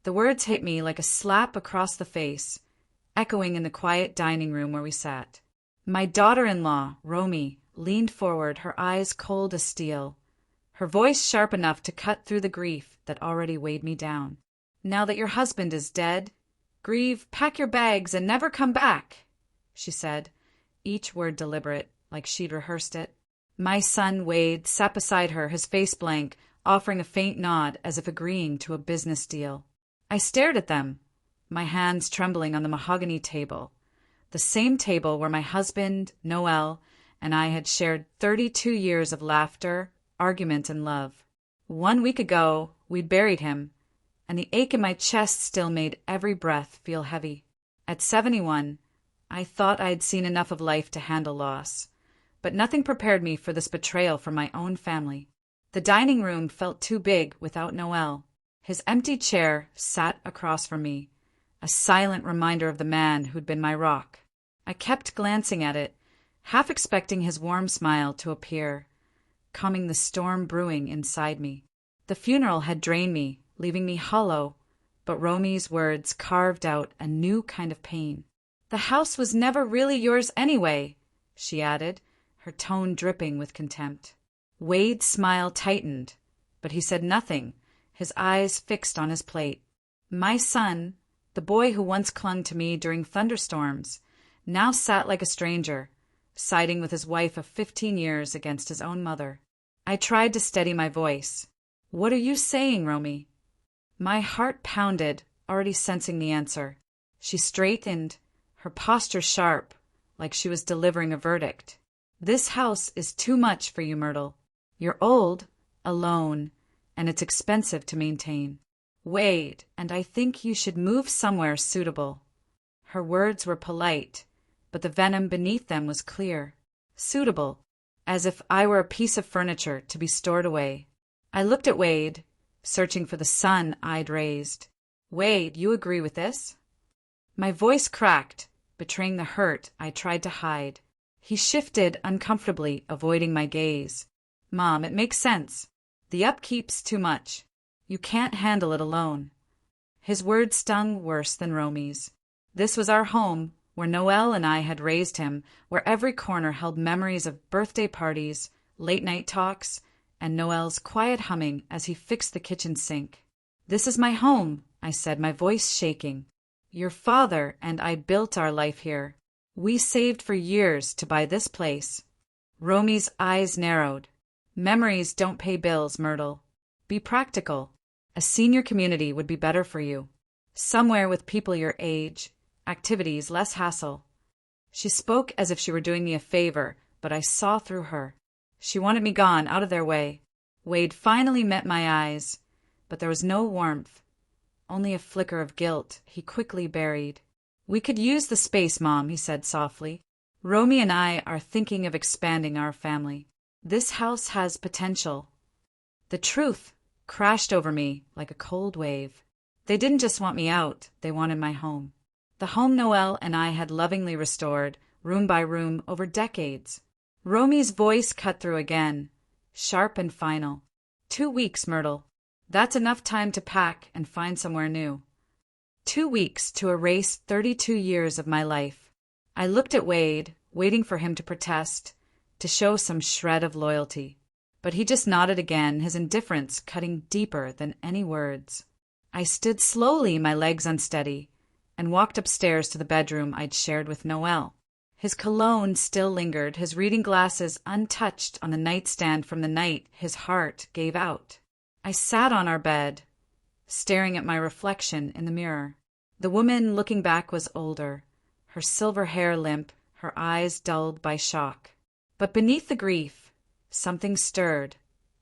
The words hit me like a slap across the face, echoing in the quiet dining room where we sat. My daughter-in-law, Romy, leaned forward, her eyes cold as steel, her voice sharp enough to cut through the grief that already weighed me down. "Now that your husband is dead, grieve, pack your bags, and never come back," she said, each word deliberate, like she'd rehearsed it. My son, Wade, sat beside her, his face blank, offering a faint nod as if agreeing to a business deal. I stared at them, my hands trembling on the mahogany table, the same table where my husband, Noel, and I had shared 32 years of laughter, argument, and love. 1 week ago, we'd buried him, and the ache in my chest still made every breath feel heavy. At 71, I thought I had seen enough of life to handle loss, but nothing prepared me for this betrayal from my own family. The dining room felt too big without Noel. His empty chair sat across from me, a silent reminder of the man who'd been my rock. I kept glancing at it, half expecting his warm smile to appear, calming the storm brewing inside me. The funeral had drained me, leaving me hollow, but Romy's words carved out a new kind of pain. "The house was never really yours anyway," she added, her tone dripping with contempt. Wade's smile tightened, but he said nothing, his eyes fixed on his plate. My son, the boy who once clung to me during thunderstorms, now sat like a stranger, siding with his wife of 15 years against his own mother. I tried to steady my voice. "What are you saying, Romy?" My heart pounded, already sensing the answer. She straightened, her posture sharp, like she was delivering a verdict. "This house is too much for you, Myrtle. You're old, alone, and it's expensive to maintain. Wade, and I think you should move somewhere suitable." Her words were polite, but the venom beneath them was clear. Suitable, as if I were a piece of furniture to be stored away. I looked at Wade, searching for the son I'd raised. "Wade, you agree with this?" My voice cracked, betraying the hurt I tried to hide. He shifted uncomfortably, avoiding my gaze. "Mom, it makes sense. The upkeep's too much. You can't handle it alone." His words stung worse than Romy's. This was our home, where Noel and I had raised him, where every corner held memories of birthday parties, late-night talks, and Noel's quiet humming as he fixed the kitchen sink. "This is my home," I said, my voice shaking. "Your father and I built our life here. We saved for years to buy this place." Romy's eyes narrowed. "Memories don't pay bills, Myrtle. Be practical. A senior community would be better for you. Somewhere with people your age, activities, less hassle." She spoke as if she were doing me a favor, but I saw through her. She wanted me gone, out of their way. Wade finally met my eyes, but there was no warmth, only a flicker of guilt he quickly buried. "We could use the space, Mom," he said softly. "Romy and I are thinking of expanding our family. This house has potential." The truth crashed over me like a cold wave. They didn't just want me out, they wanted my home. The home Noel and I had lovingly restored, room by room, over decades. Romy's voice cut through again, sharp and final. 2 weeks, Myrtle. That's enough time to pack and find somewhere new. 2 weeks to erase 32 years of my life. I looked at Wade, waiting for him to protest, to show some shred of loyalty. But he just nodded again, his indifference cutting deeper than any words. I stood slowly, my legs unsteady, and walked upstairs to the bedroom I'd shared with Noel. His cologne still lingered, his reading glasses untouched on the nightstand from the night his heart gave out. I sat on our bed, staring at my reflection in the mirror. The woman looking back was older, her silver hair limp, her eyes dulled by shock. But beneath the grief, something stirred,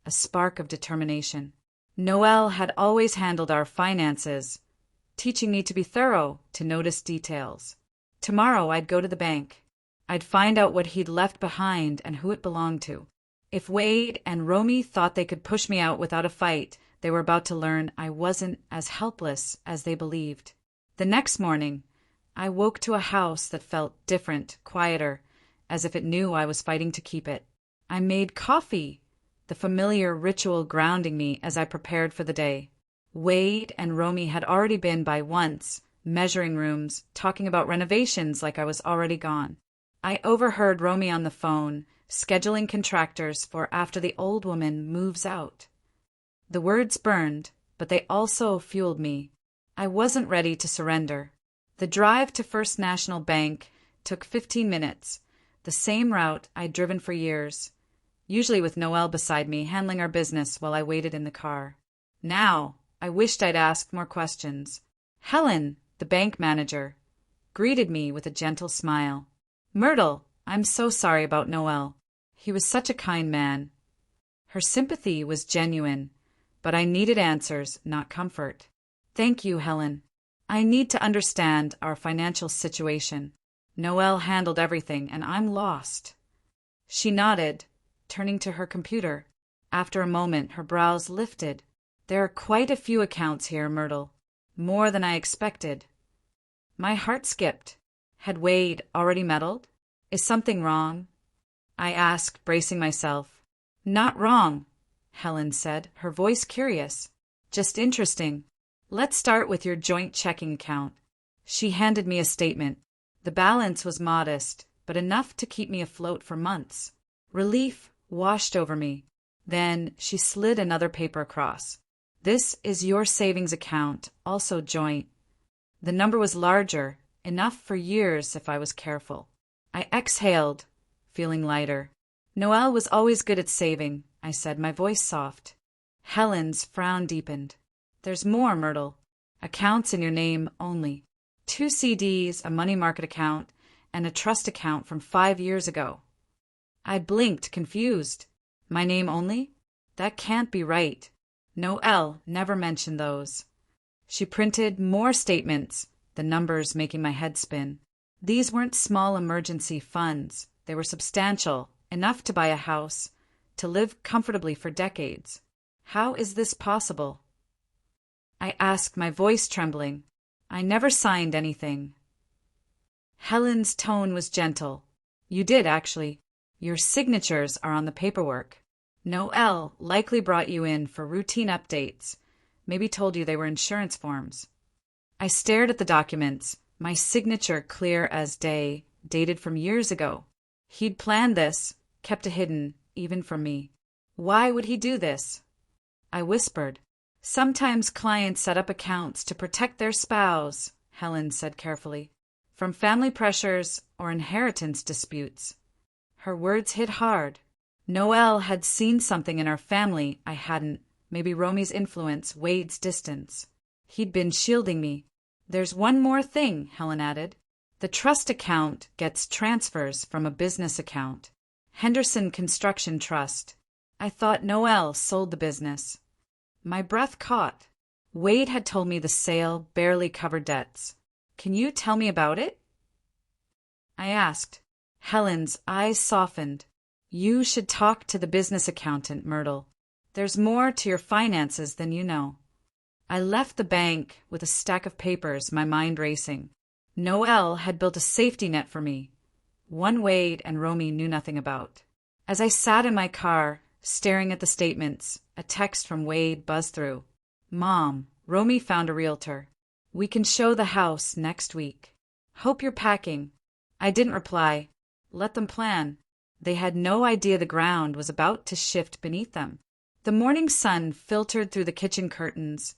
a spark of determination. Noel had always handled our finances, teaching me to be thorough, to notice details. Tomorrow I'd go to the bank. I'd find out what he'd left behind and who it belonged to. If Wade and Romy thought they could push me out without a fight, they were about to learn I wasn't as helpless as they believed. The next morning, I woke to a house that felt different, quieter, as if it knew I was fighting to keep it. I made coffee, the familiar ritual grounding me as I prepared for the day. Wade and Romy had already been by once, measuring rooms, talking about renovations like I was already gone. I overheard Romy on the phone, scheduling contractors for after the old woman moves out. The words burned, but they also fueled me. I wasn't ready to surrender. The drive to First National Bank took 15 minutes, the same route I'd driven for years, usually with Noelle beside me handling our business while I waited in the car. Now, I wished I'd asked more questions. Helen, the bank manager, greeted me with a gentle smile. Myrtle, I'm so sorry about Noelle. He was such a kind man. Her sympathy was genuine, but I needed answers, not comfort. Thank you, Helen. I need to understand our financial situation. Noelle handled everything, and I'm lost. She nodded, turning to her computer. After a moment, her brows lifted. There are quite a few accounts here, Myrtle. More than I expected. My heart skipped. Had Wade already meddled? Is something wrong? I asked, bracing myself. Not wrong, Helen said, her voice curious. Just interesting. Let's start with your joint checking account. She handed me a statement. The balance was modest, but enough to keep me afloat for months. Relief washed over me. Then she slid another paper across. This is your savings account, also joint. The number was larger, enough for years if I was careful. I exhaled, feeling lighter. Noelle was always good at saving, I said, my voice soft. Helen's frown deepened. There's more, Myrtle. Accounts in your name only. 2 CDs, a money market account, and a trust account from 5 years ago. I blinked, confused. My name only? That can't be right. Noelle never mentioned those. She printed more statements, the numbers making my head spin. These weren't small emergency funds. They were substantial, enough to buy a house, to live comfortably for decades. How is this possible? I asked, my voice trembling. I never signed anything. Helen's tone was gentle. You did, actually. Your signatures are on the paperwork. Noelle likely brought you in for routine updates. Maybe told you they were insurance forms. I stared at the documents, my signature clear as day, dated from years ago. He'd planned this, kept it hidden, even from me. Why would he do this? I whispered. Sometimes clients set up accounts to protect their spouse, Helen said carefully, from family pressures or inheritance disputes. Her words hit hard. Noelle had seen something in our family I hadn't, maybe Romy's influence, Wade's distance. He'd been shielding me. There's one more thing, Helen added. The trust account gets transfers from a business account. Henderson Construction Trust. I thought Noelle sold the business. My breath caught. Wade had told me the sale barely covered debts. Can you tell me about it? I asked. Helen's eyes softened. You should talk to the business accountant, Myrtle. There's more to your finances than you know. I left the bank with a stack of papers, my mind racing. Noelle had built a safety net for me, one Wade and Romy knew nothing about. As I sat in my car, staring at the statements, a text from Wade buzzed through. Mom, Romy found a realtor. We can show the house next week. Hope you're packing. I didn't reply. Let them plan. They had no idea the ground was about to shift beneath them. The morning sun filtered through the kitchen curtains,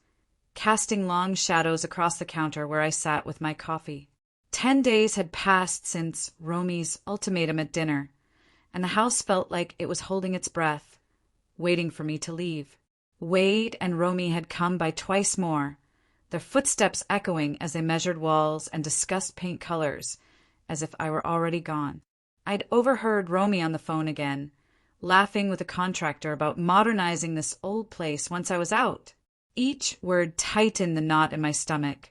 casting long shadows across the counter where I sat with my coffee. 10 days had passed since Romy's ultimatum at dinner, and the house felt like it was holding its breath, waiting for me to leave. Wade and Romy had come by twice more, their footsteps echoing as they measured walls and discussed paint colors, as if I were already gone. I'd overheard Romy on the phone again, laughing with a contractor about modernizing this old place once I was out. Each word tightened the knot in my stomach,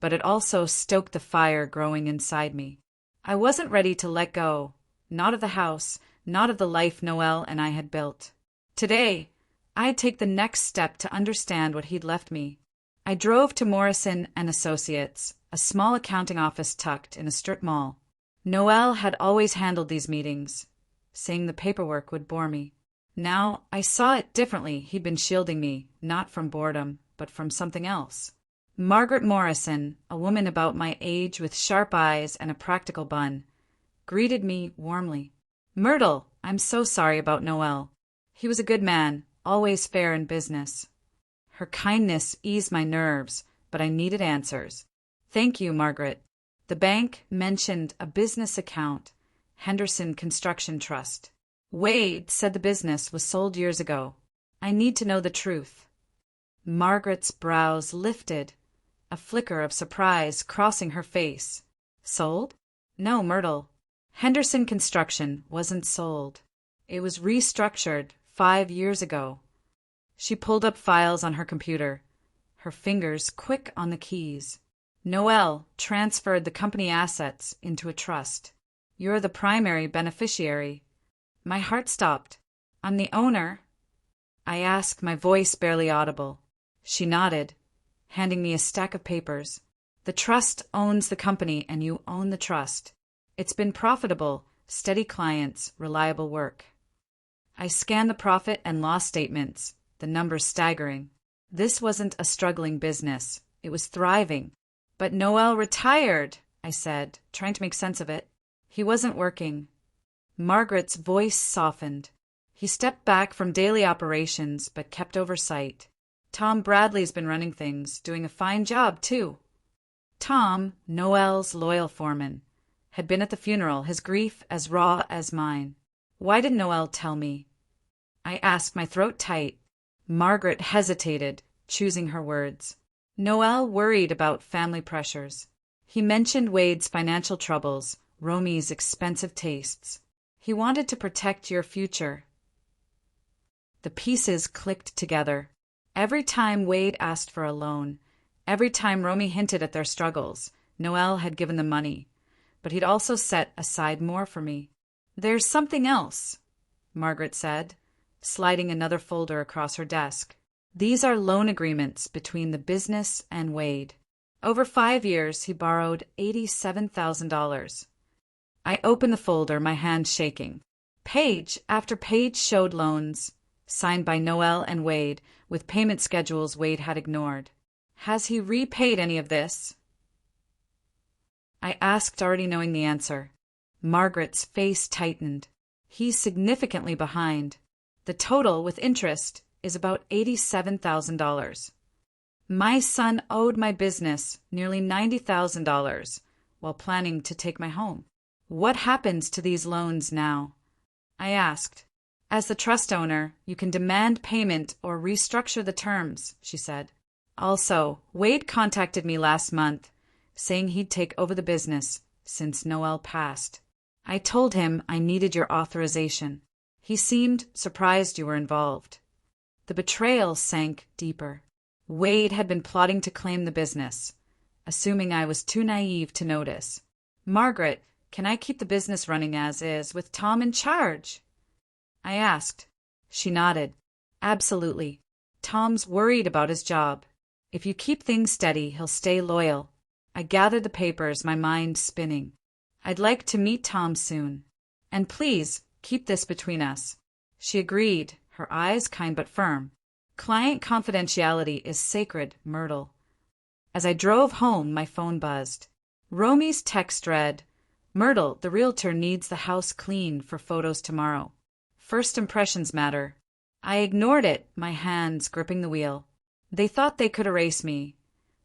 but it also stoked the fire growing inside me. I wasn't ready to let go, not of the house, not of the life Noelle and I had built. Today, I'd take the next step to understand what he'd left me. I drove to Morrison & Associates, a small accounting office tucked in a strip mall. Noelle had always handled these meetings, saying the paperwork would bore me. Now I saw it differently. He'd been shielding me, not from boredom, but from something else. Margaret Morrison, a woman about my age with sharp eyes and a practical bun, greeted me warmly. "Myrtle, I'm so sorry about Noel. He was a good man, always fair in business." Her kindness eased my nerves, but I needed answers. "Thank you, Margaret." The bank mentioned a business account, Henderson Construction Trust. "Wade said the business was sold years ago. I need to know the truth." Margaret's brows lifted, a flicker of surprise crossing her face. "Sold? No, Myrtle. Henderson Construction wasn't sold. It was restructured 5 years ago." She pulled up files on her computer, her fingers quick on the keys. "Noel transferred the company assets into a trust. You're the primary beneficiary." My heart stopped. "I'm the owner?" I asked, my voice barely audible. She nodded, handing me a stack of papers. "The trust owns the company and you own the trust. It's been profitable, steady clients, reliable work." I scanned the profit and loss statements, the numbers staggering. This wasn't a struggling business. It was thriving. "But Noel retired," I said, trying to make sense of it. "He wasn't working." Margaret's voice softened. "He stepped back from daily operations, but kept oversight. Tom Bradley's been running things, doing a fine job, too." Tom, Noel's loyal foreman, had been at the funeral, his grief as raw as mine. "Why did Noel tell me?" I asked, my throat tight. Margaret hesitated, choosing her words. "Noel worried about family pressures. He mentioned Wade's financial troubles, Romy's expensive tastes. He wanted to protect your future." The pieces clicked together. Every time Wade asked for a loan, every time Romy hinted at their struggles, Noel had given them money, but he'd also set aside more for me. "There's something else," Margaret said, sliding another folder across her desk. "These are loan agreements between the business and Wade. Over 5 years, he borrowed $87,000. I opened the folder, my hand shaking. Page after page showed loans, signed by Noel and Wade, with payment schedules Wade had ignored. "Has he repaid any of this?" I asked, already knowing the answer. Margaret's face tightened. "He's significantly behind. The total, with interest, is about $87,000. My son owed my business nearly $90,000 while planning to take my home." "What happens to these loans now?" I asked. "As the trust owner, you can demand payment or restructure the terms," she said. "Also, Wade contacted me last month, saying he'd take over the business since Noel passed. I told him I needed your authorization. He seemed surprised you were involved." The betrayal sank deeper. Wade had been plotting to claim the business, assuming I was too naive to notice. "Margaret, can I keep the business running as is, with Tom in charge?" I asked. She nodded. "Absolutely. Tom's worried about his job. If you keep things steady, he'll stay loyal." I gathered the papers, my mind spinning. "I'd like to meet Tom soon. And please, keep this between us." She agreed, her eyes kind but firm. "Client confidentiality is sacred, Myrtle." As I drove home, my phone buzzed. Romy's text read, "Myrtle, the realtor needs the house cleaned for photos tomorrow. First impressions matter." I ignored it, my hands gripping the wheel. They thought they could erase me,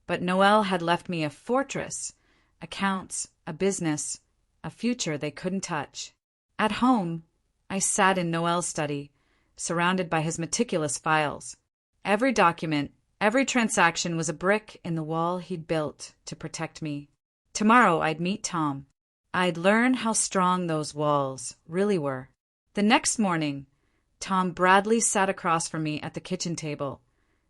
but Noel had left me a fortress, accounts, a business, a future they couldn't touch. At home, I sat in Noel's study, surrounded by his meticulous files. Every document, every transaction was a brick in the wall he'd built to protect me. Tomorrow I'd meet Tom. I'd learn how strong those walls really were. The next morning, Tom Bradley sat across from me at the kitchen table,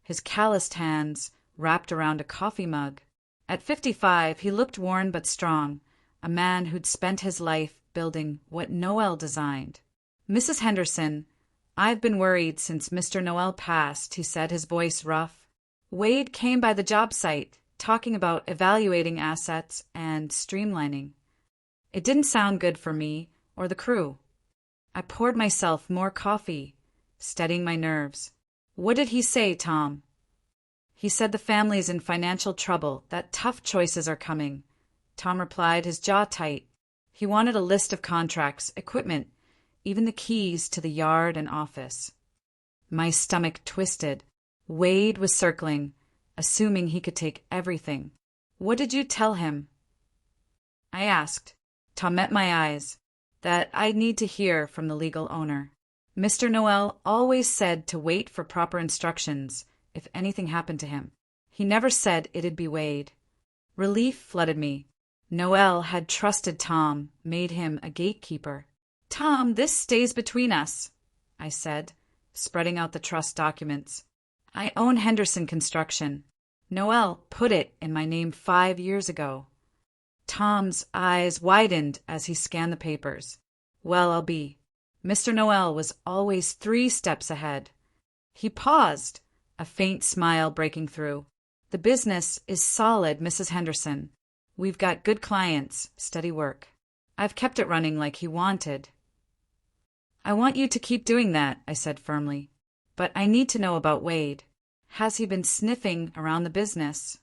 his calloused hands wrapped around a coffee mug. At 55, he looked worn but strong, a man who'd spent his life building what Noel designed. "Mrs. Henderson, I've been worried since Mr. Noel passed," he said, his voice rough. "Wade came by the job site, talking about evaluating assets and streamlining. It didn't sound good for me or the crew." I poured myself more coffee, steadying my nerves. "What did he say, Tom?" He said the family is in financial trouble, that tough choices are coming. Tom replied, his jaw tight. He wanted a list of contracts, equipment, even the keys to the yard and office. My stomach twisted. Wade was circling, assuming he could take everything. What did you tell him? I asked. Tom met my eyes. That I'd need to hear from the legal owner. Mr. Noel always said to wait for proper instructions if anything happened to him. He never said it'd be Wade. Relief flooded me. Noel had trusted Tom, made him a gatekeeper. Tom, this stays between us, I said, spreading out the trust documents. I own Henderson Construction. Noel put it in my name 5 years ago. Tom's eyes widened as he scanned the papers. Well, I'll be. Mr. Noel was always 3 steps ahead. He paused, a faint smile breaking through. The business is solid, Mrs. Henderson. We've got good clients, steady work. I've kept it running like he wanted. I want you to keep doing that, I said firmly. But I need to know about Wade. Has he been sniffing around the business?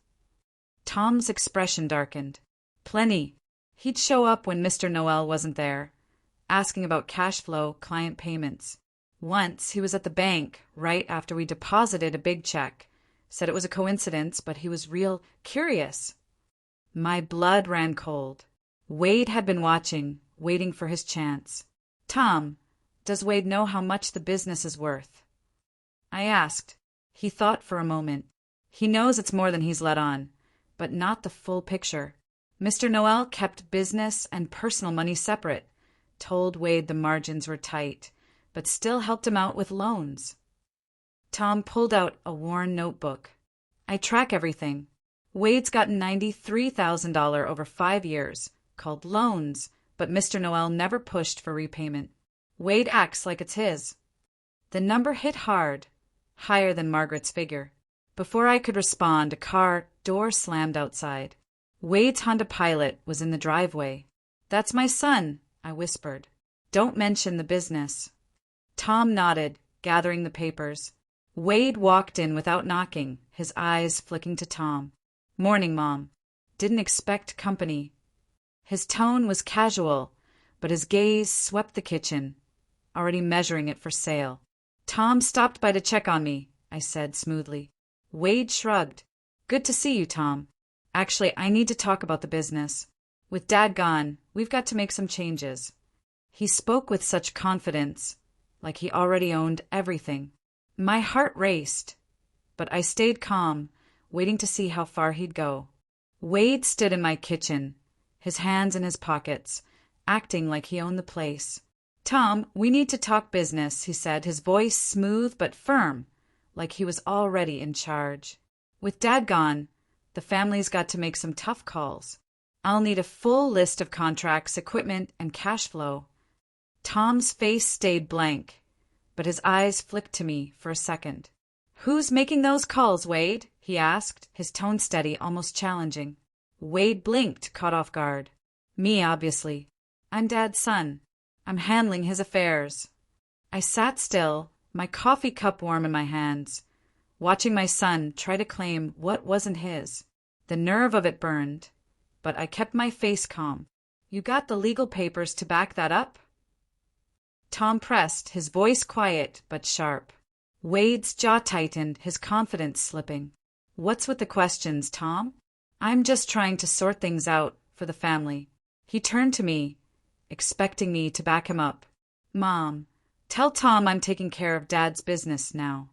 Tom's expression darkened. Plenty. He'd show up when Mr. Noel wasn't there, asking about cash flow, client payments. Once he was at the bank right after we deposited a big check. Said it was a coincidence, but he was real curious. My blood ran cold. Wade had been watching, waiting for his chance. Tom, does Wade know how much the business is worth? I asked. He thought for a moment. He knows it's more than he's let on, but not the full picture. Mr. Noel kept business and personal money separate, told Wade the margins were tight, but still helped him out with loans. Tom pulled out a worn notebook. I track everything. Wade's gotten $93,000 over 5 years, called loans, but Mr. Noel never pushed for repayment. Wade acts like it's his. The number hit hard, higher than Margaret's figure. Before I could respond, a car door slammed outside. Wade's Honda Pilot was in the driveway. That's my son, I whispered. Don't mention the business. Tom nodded, gathering the papers. Wade walked in without knocking, his eyes flicking to Tom. Morning, Mom. Didn't expect company. His tone was casual, but his gaze swept the kitchen, already measuring it for sale. Tom stopped by to check on me, I said smoothly. Wade shrugged. Good to see you, Tom. Actually, I need to talk about the business. With Dad gone, we've got to make some changes. He spoke with such confidence, like he already owned everything. My heart raced, but I stayed calm, waiting to see how far he'd go. Wade stood in my kitchen, his hands in his pockets, acting like he owned the place. Tom, we need to talk business, he said, his voice smooth but firm, like he was already in charge. With Dad gone, the family's got to make some tough calls. I'll need a full list of contracts, equipment, and cash flow. Tom's face stayed blank, but his eyes flicked to me for a second. Who's making those calls, Wade? He asked, his tone steady, almost challenging. Wade blinked, caught off guard. Me, obviously. I'm Dad's son. I'm handling his affairs. I sat still, my coffee cup warm in my hands, watching my son try to claim what wasn't his. The nerve of it burned, but I kept my face calm. You got the legal papers to back that up? Tom pressed, his voice quiet but sharp. Wade's jaw tightened, his confidence slipping. What's with the questions, Tom? I'm just trying to sort things out for the family. He turned to me, expecting me to back him up. Mom, tell Tom I'm taking care of Dad's business now.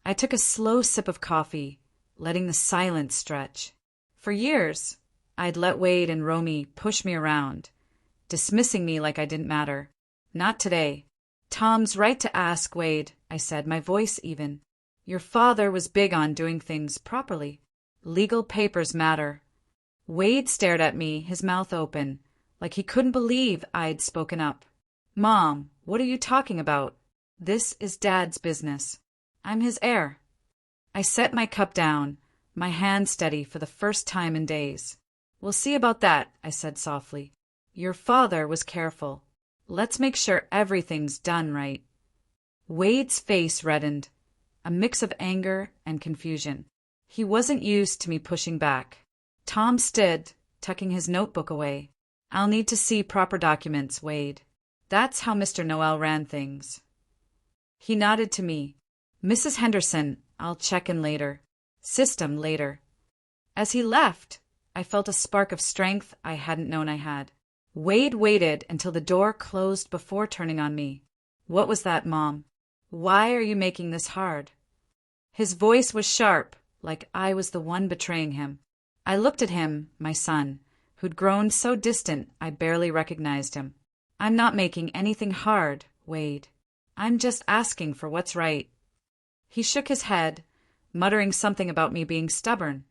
I took a slow sip of coffee, letting the silence stretch. For years, I'd let Wade and Romy push me around, dismissing me like I didn't matter. Not today. Tom's right to ask, Wade, I said, my voice even. Your father was big on doing things properly. Legal papers matter. Wade stared at me, his mouth open, like he couldn't believe I'd spoken up. Mom, what are you talking about? This is Dad's business. I'm his heir. I set my cup down, my hand steady for the first time in days. We'll see about that, I said softly. Your father was careful. Let's make sure everything's done right. Wade's face reddened, a mix of anger and confusion. He wasn't used to me pushing back. Tom stood, tucking his notebook away. I'll need to see proper documents, Wade. That's how Mr. Noel ran things. He nodded to me. Mrs. Henderson, I'll check in later. System later. As he left, I felt a spark of strength I hadn't known I had. Wade waited until the door closed before turning on me. What was that, Mom? Why are you making this hard? His voice was sharp, like I was the one betraying him. I looked at him, my son, who'd grown so distant I barely recognized him. I'm not making anything hard, Wade. I'm just asking for what's right. He shook his head, muttering something about me being stubborn,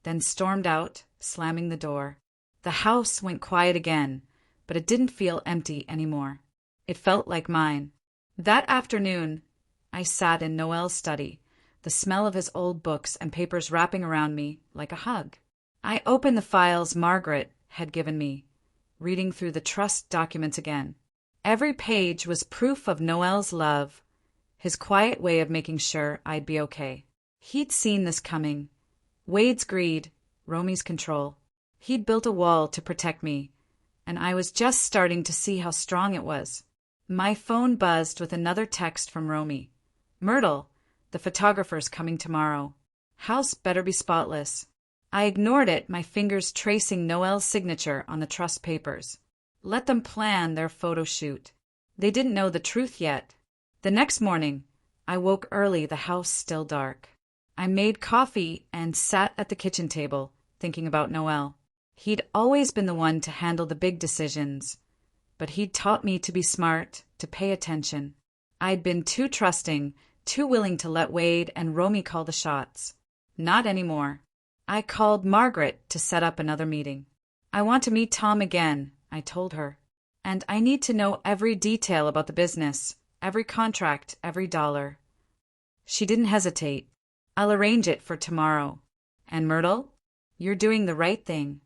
then stormed out, slamming the door. The house went quiet again, but it didn't feel empty anymore. It felt like mine. That afternoon, I sat in Noel's study, the smell of his old books and papers wrapping around me like a hug. I opened the files Margaret had given me, reading through the trust documents again. Every page was proof of Noel's love, his quiet way of making sure I'd be okay. He'd seen this coming. Wade's greed, Romy's control. He'd built a wall to protect me, and I was just starting to see how strong it was. My phone buzzed with another text from Romy. Myrtle, the photographer's coming tomorrow. House better be spotless. I ignored it, my fingers tracing Noel's signature on the trust papers. Let them plan their photo shoot. They didn't know the truth yet. The next morning, I woke early, the house still dark. I made coffee and sat at the kitchen table, thinking about Noel. He'd always been the one to handle the big decisions, but he'd taught me to be smart, to pay attention. I'd been too trusting, too willing to let Wade and Romy call the shots. Not anymore. I called Margaret to set up another meeting. I want to meet Tom again, I told her. And I need to know every detail about the business, every contract, every dollar. She didn't hesitate. I'll arrange it for tomorrow. And Myrtle, you're doing the right thing.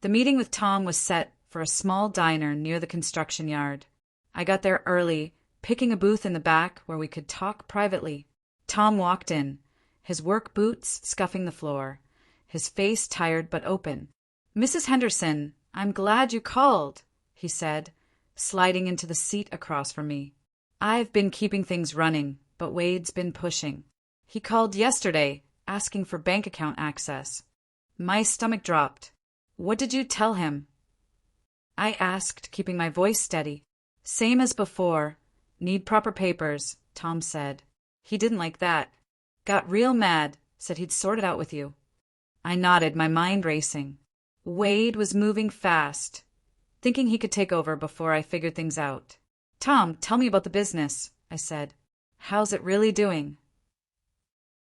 The meeting with Tom was set for a small diner near the construction yard. I got there early, picking a booth in the back where we could talk privately. Tom walked in, his work boots scuffing the floor, his face tired but open. Mrs. Henderson, I'm glad you called, he said, sliding into the seat across from me. I've been keeping things running, but Wade's been pushing. He called yesterday, asking for bank account access. My stomach dropped. What did you tell him? I asked, keeping my voice steady. Same as before. Need proper papers, Tom said. He didn't like that. Got real mad, said he'd sort it out with you. I nodded, my mind racing. Wade was moving fast, thinking he could take over before I figured things out. Tom, tell me about the business, I said. How's it really doing?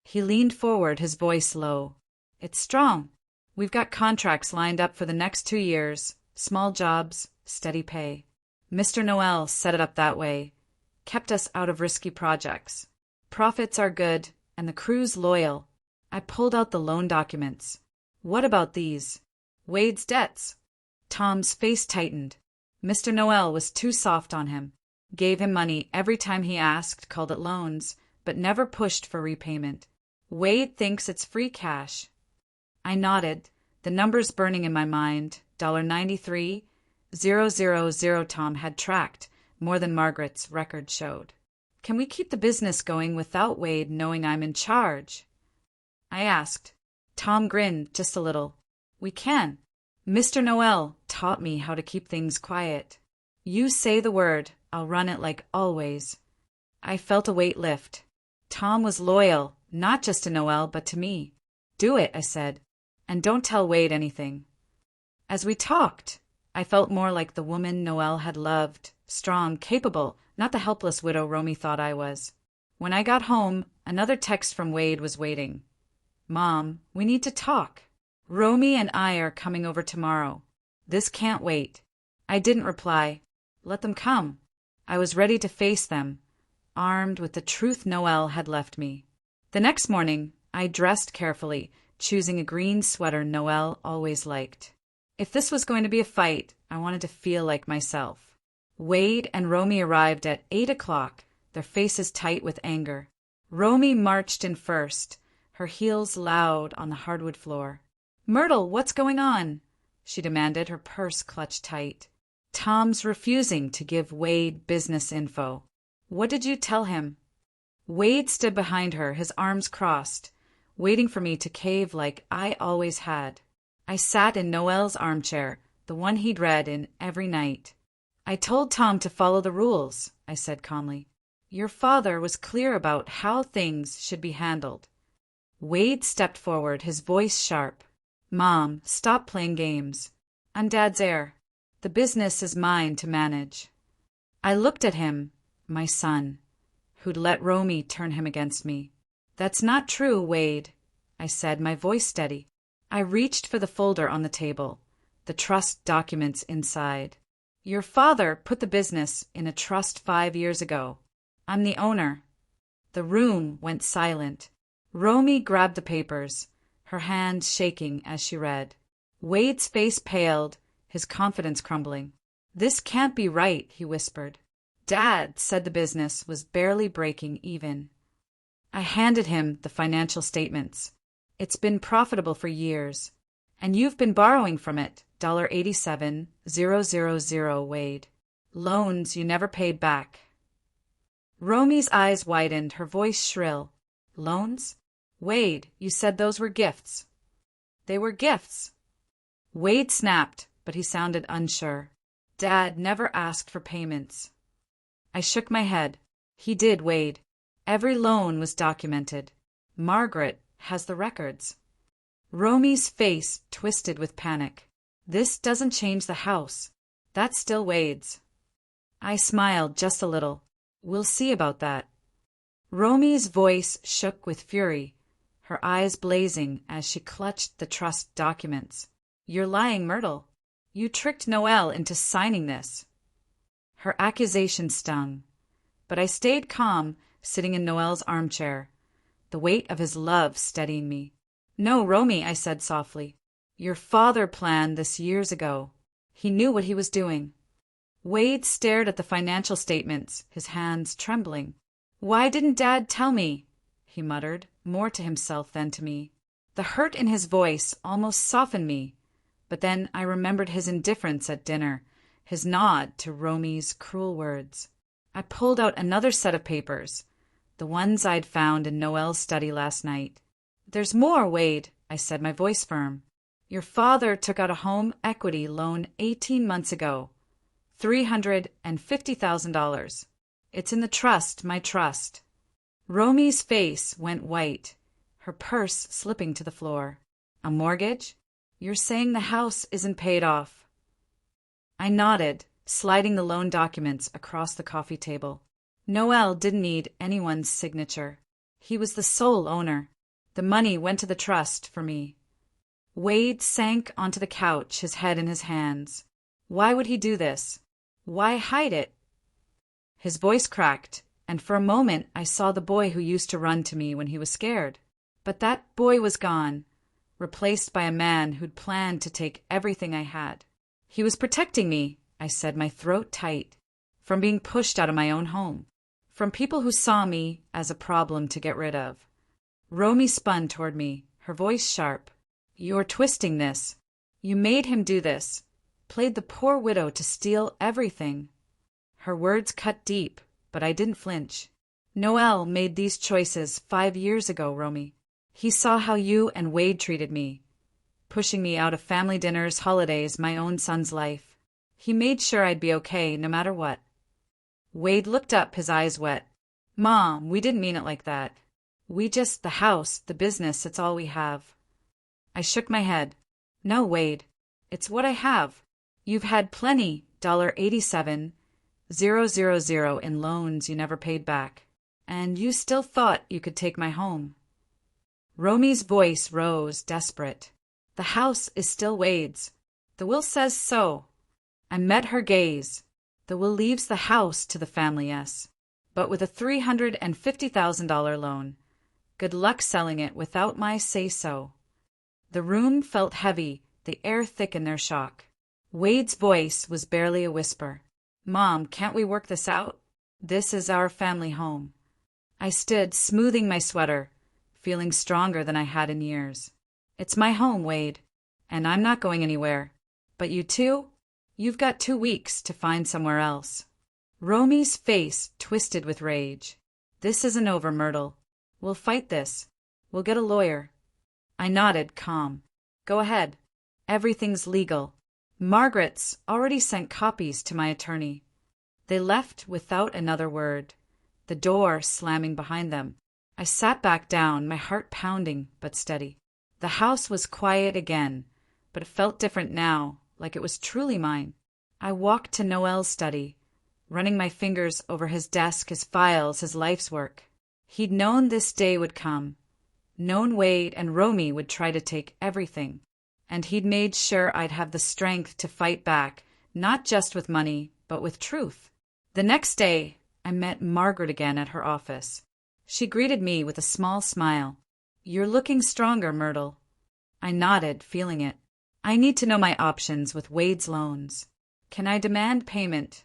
He leaned forward, his voice low. It's strong. We've got contracts lined up for the next 2 years, small jobs, steady pay. Mr. Noel set it up that way, kept us out of risky projects. Profits are good, and the crew's loyal. I pulled out the loan documents. What about these? Wade's debts. Tom's face tightened. Mr. Noel was too soft on him. Gave him money every time he asked, called it loans, but never pushed for repayment. Wade thinks it's free cash. I nodded, the numbers burning in my mind. $93,000 Tom had tracked, more than Margaret's record showed. Can we keep the business going without Wade knowing I'm in charge? I asked. Tom grinned just a little. We can. Mr. Noel taught me how to keep things quiet. You say the word, I'll run it like always. I felt a weight lift. Tom was loyal, not just to Noel, but to me. Do it, I said. And don't tell Wade anything. As we talked, I felt more like the woman Noel had loved, strong, capable, not the helpless widow Romy thought I was. When I got home, another text from Wade was waiting. Mom, we need to talk. Romy and I are coming over tomorrow. This can't wait. I didn't reply. Let them come. I was ready to face them, armed with the truth Noel had left me. The next morning, I dressed carefully, choosing a green sweater Noel always liked. If this was going to be a fight, I wanted to feel like myself. Wade and Romy arrived at 8 o'clock, their faces tight with anger. Romy marched in first, her heels loud on the hardwood floor. "Myrtle, what's going on?" she demanded, her purse clutched tight. "Tom's refusing to give Wade business info." "What did you tell him?" Wade stood behind her, his arms crossed, waiting for me to cave like I always had. I sat in Noel's armchair, the one he'd read in every night. "I told Tom to follow the rules," I said calmly. "Your father was clear about how things should be handled." Wade stepped forward, his voice sharp. "Mom, stop playing games. I'm Dad's heir. The business is mine to manage." I looked at him, my son, who'd let Romy turn him against me. "That's not true, Wade," I said, my voice steady. I reached for the folder on the table, the trust documents inside. "Your father put the business in a trust 5 years ago. I'm the owner." The room went silent. Romy grabbed the papers, her hands shaking as she read. Wade's face paled, his confidence crumbling. "This can't be right," he whispered. "Dad said the business was barely breaking even." I handed him the financial statements. "It's been profitable for years, and you've been borrowing from it, $87,000, Wade. Loans you never paid back." Romy's eyes widened, her voice shrill. "Loans? Wade, you said those were gifts." "They were gifts." Wade snapped, but he sounded unsure. "Dad never asked for payments." I shook my head. "He did, Wade. Every loan was documented. Margaret has the records." Romy's face twisted with panic. "This doesn't change the house. That's still Wade's." I smiled just a little. "We'll see about that." Romy's voice shook with fury, her eyes blazing as she clutched the trust documents. "You're lying, Myrtle. You tricked Noel into signing this." Her accusation stung, but I stayed calm, sitting in Noel's armchair, the weight of his love steadying me. "No, Romy," I said softly. "Your father planned this years ago. He knew what he was doing." Wade stared at the financial statements, his hands trembling. "Why didn't Dad tell me?" he muttered, more to himself than to me. The hurt in his voice almost softened me, but then I remembered his indifference at dinner, his nod to Romy's cruel words. I pulled out another set of papers, the ones I'd found in Noel's study last night. "There's more, Wade," I said, my voice firm. "Your father took out a home equity loan 18 months ago. $350,000. It's in the trust, my trust." Romy's face went white, her purse slipping to the floor. "A mortgage? You're saying the house isn't paid off?" I nodded, sliding the loan documents across the coffee table. Noel didn't need anyone's signature. He was the sole owner. The money went to the trust for me. Wade sank onto the couch, his head in his hands. Why would he do this? Why hide it? His voice cracked, and for a moment I saw the boy who used to run to me when he was scared. But that boy was gone, replaced by a man who'd planned to take everything I had. "He was protecting me," I said, my throat tight, "from being pushed out of my own home, from people who saw me as a problem to get rid of." Romy spun toward me, her voice sharp. "You're twisting this. You made him do this, played the poor widow to steal everything." Her words cut deep, but I didn't flinch. "Noel made these choices 5 years ago, Romy. He saw how you and Wade treated me, pushing me out of family dinners, holidays, my own son's life. He made sure I'd be okay, no matter what." Wade looked up, his eyes wet. "Mom, we didn't mean it like that. The house, the business, it's all we have." I shook my head. "No, Wade. It's what I have. You've had plenty, $87,000 in loans you never paid back. And you still thought you could take my home." Romy's voice rose, desperate. "The house is still Wade's. The will says so." I met her gaze. "The will leaves the house to the family, yes, but with a $350,000 loan. Good luck selling it without my say-so." The room felt heavy, the air thick in their shock. Wade's voice was barely a whisper. "Mom, can't we work this out? This is our family home." I stood, smoothing my sweater, feeling stronger than I had in years. It's my home, Wade, and I'm not going anywhere. But you two? You've got 2 weeks to find somewhere else. Romy's face twisted with rage. This isn't over, Myrtle. We'll fight this. We'll get a lawyer. I nodded, calm. Go ahead. Everything's legal. Margaret's already sent copies to my attorney. They left without another word, the door slamming behind them. I sat back down, my heart pounding but steady. The house was quiet again, but it felt different now, like it was truly mine. I walked to Noel's study, running my fingers over his desk, his files, his life's work. He'd known this day would come, known Wade and Romy would try to take everything, and he'd made sure I'd have the strength to fight back, not just with money, but with truth. The next day, I met Margaret again at her office. She greeted me with a small smile. You're looking stronger, Myrtle. I nodded, feeling it. I need to know my options with Wade's loans. Can I demand payment?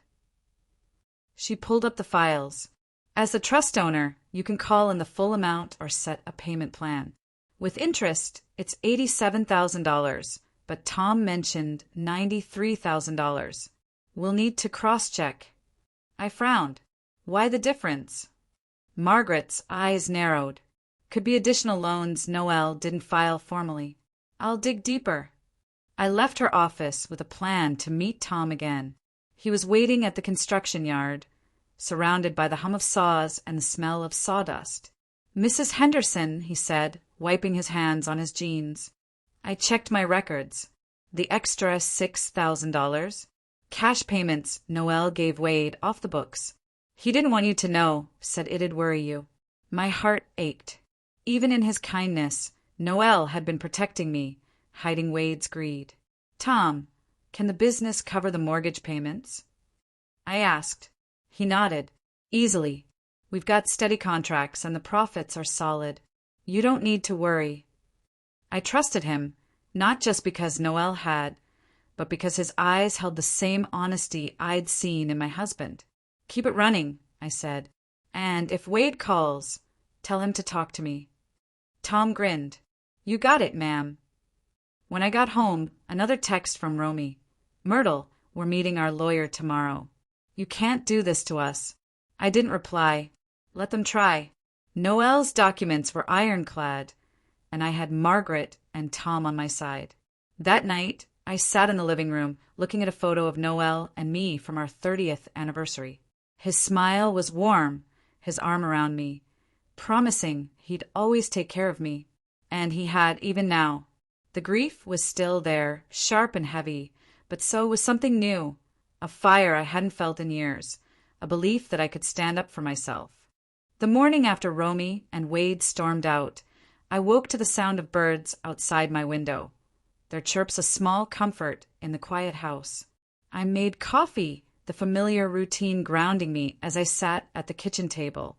She pulled up the files. As the trust owner, you can call in the full amount or set a payment plan. With interest, it's $87,000, but Tom mentioned $93,000. We'll need to cross-check. I frowned. Why the difference? Margaret's eyes narrowed. Could be additional loans Noel didn't file formally. I'll dig deeper. I left her office with a plan to meet Tom again. He was waiting at the construction yard, surrounded by the hum of saws and the smell of sawdust. Mrs. Henderson, he said, wiping his hands on his jeans. I checked my records. The extra $6,000. Cash payments Noel gave Wade off the books. He didn't want you to know, said it'd worry you. My heart ached. Even in his kindness, Noel had been protecting me, hiding Wade's greed. Tom, can the business cover the mortgage payments? I asked. He nodded. Easily. We've got steady contracts and the profits are solid. You don't need to worry. I trusted him, not just because Noel had, but because his eyes held the same honesty I'd seen in my husband. Keep it running, I said. And if Wade calls, tell him to talk to me. Tom grinned. You got it, ma'am. When I got home, another text from Romy. Myrtle, we're meeting our lawyer tomorrow. You can't do this to us. I didn't reply. Let them try. Noel's documents were ironclad, and I had Margaret and Tom on my side. That night, I sat in the living room, looking at a photo of Noel and me from our 30th anniversary. His smile was warm, his arm around me, promising he'd always take care of me. And he had, even now. The grief was still there, sharp and heavy, but so was something new, a fire I hadn't felt in years, a belief that I could stand up for myself. The morning after Romy and Wade stormed out, I woke to the sound of birds outside my window, their chirps a small comfort in the quiet house. I made coffee, the familiar routine grounding me as I sat at the kitchen table,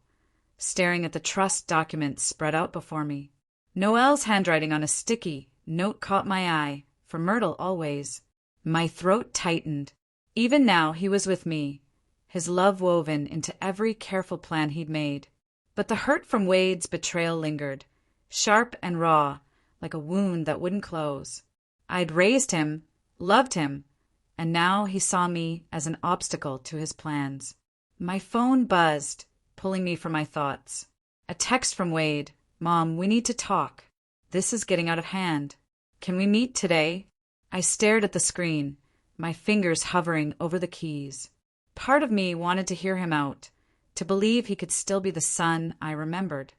staring at the trust documents spread out before me. Noel's handwriting on a sticky note caught my eye, for Myrtle always. My throat tightened. Even now he was with me, his love woven into every careful plan he'd made. But the hurt from Wade's betrayal lingered, sharp and raw, like a wound that wouldn't close. I'd raised him, loved him, and now he saw me as an obstacle to his plans. My phone buzzed, pulling me from my thoughts. A text from Wade. Mom, we need to talk. This is getting out of hand. Can we meet today? I stared at the screen, my fingers hovering over the keys. Part of me wanted to hear him out, to believe he could still be the son I remembered.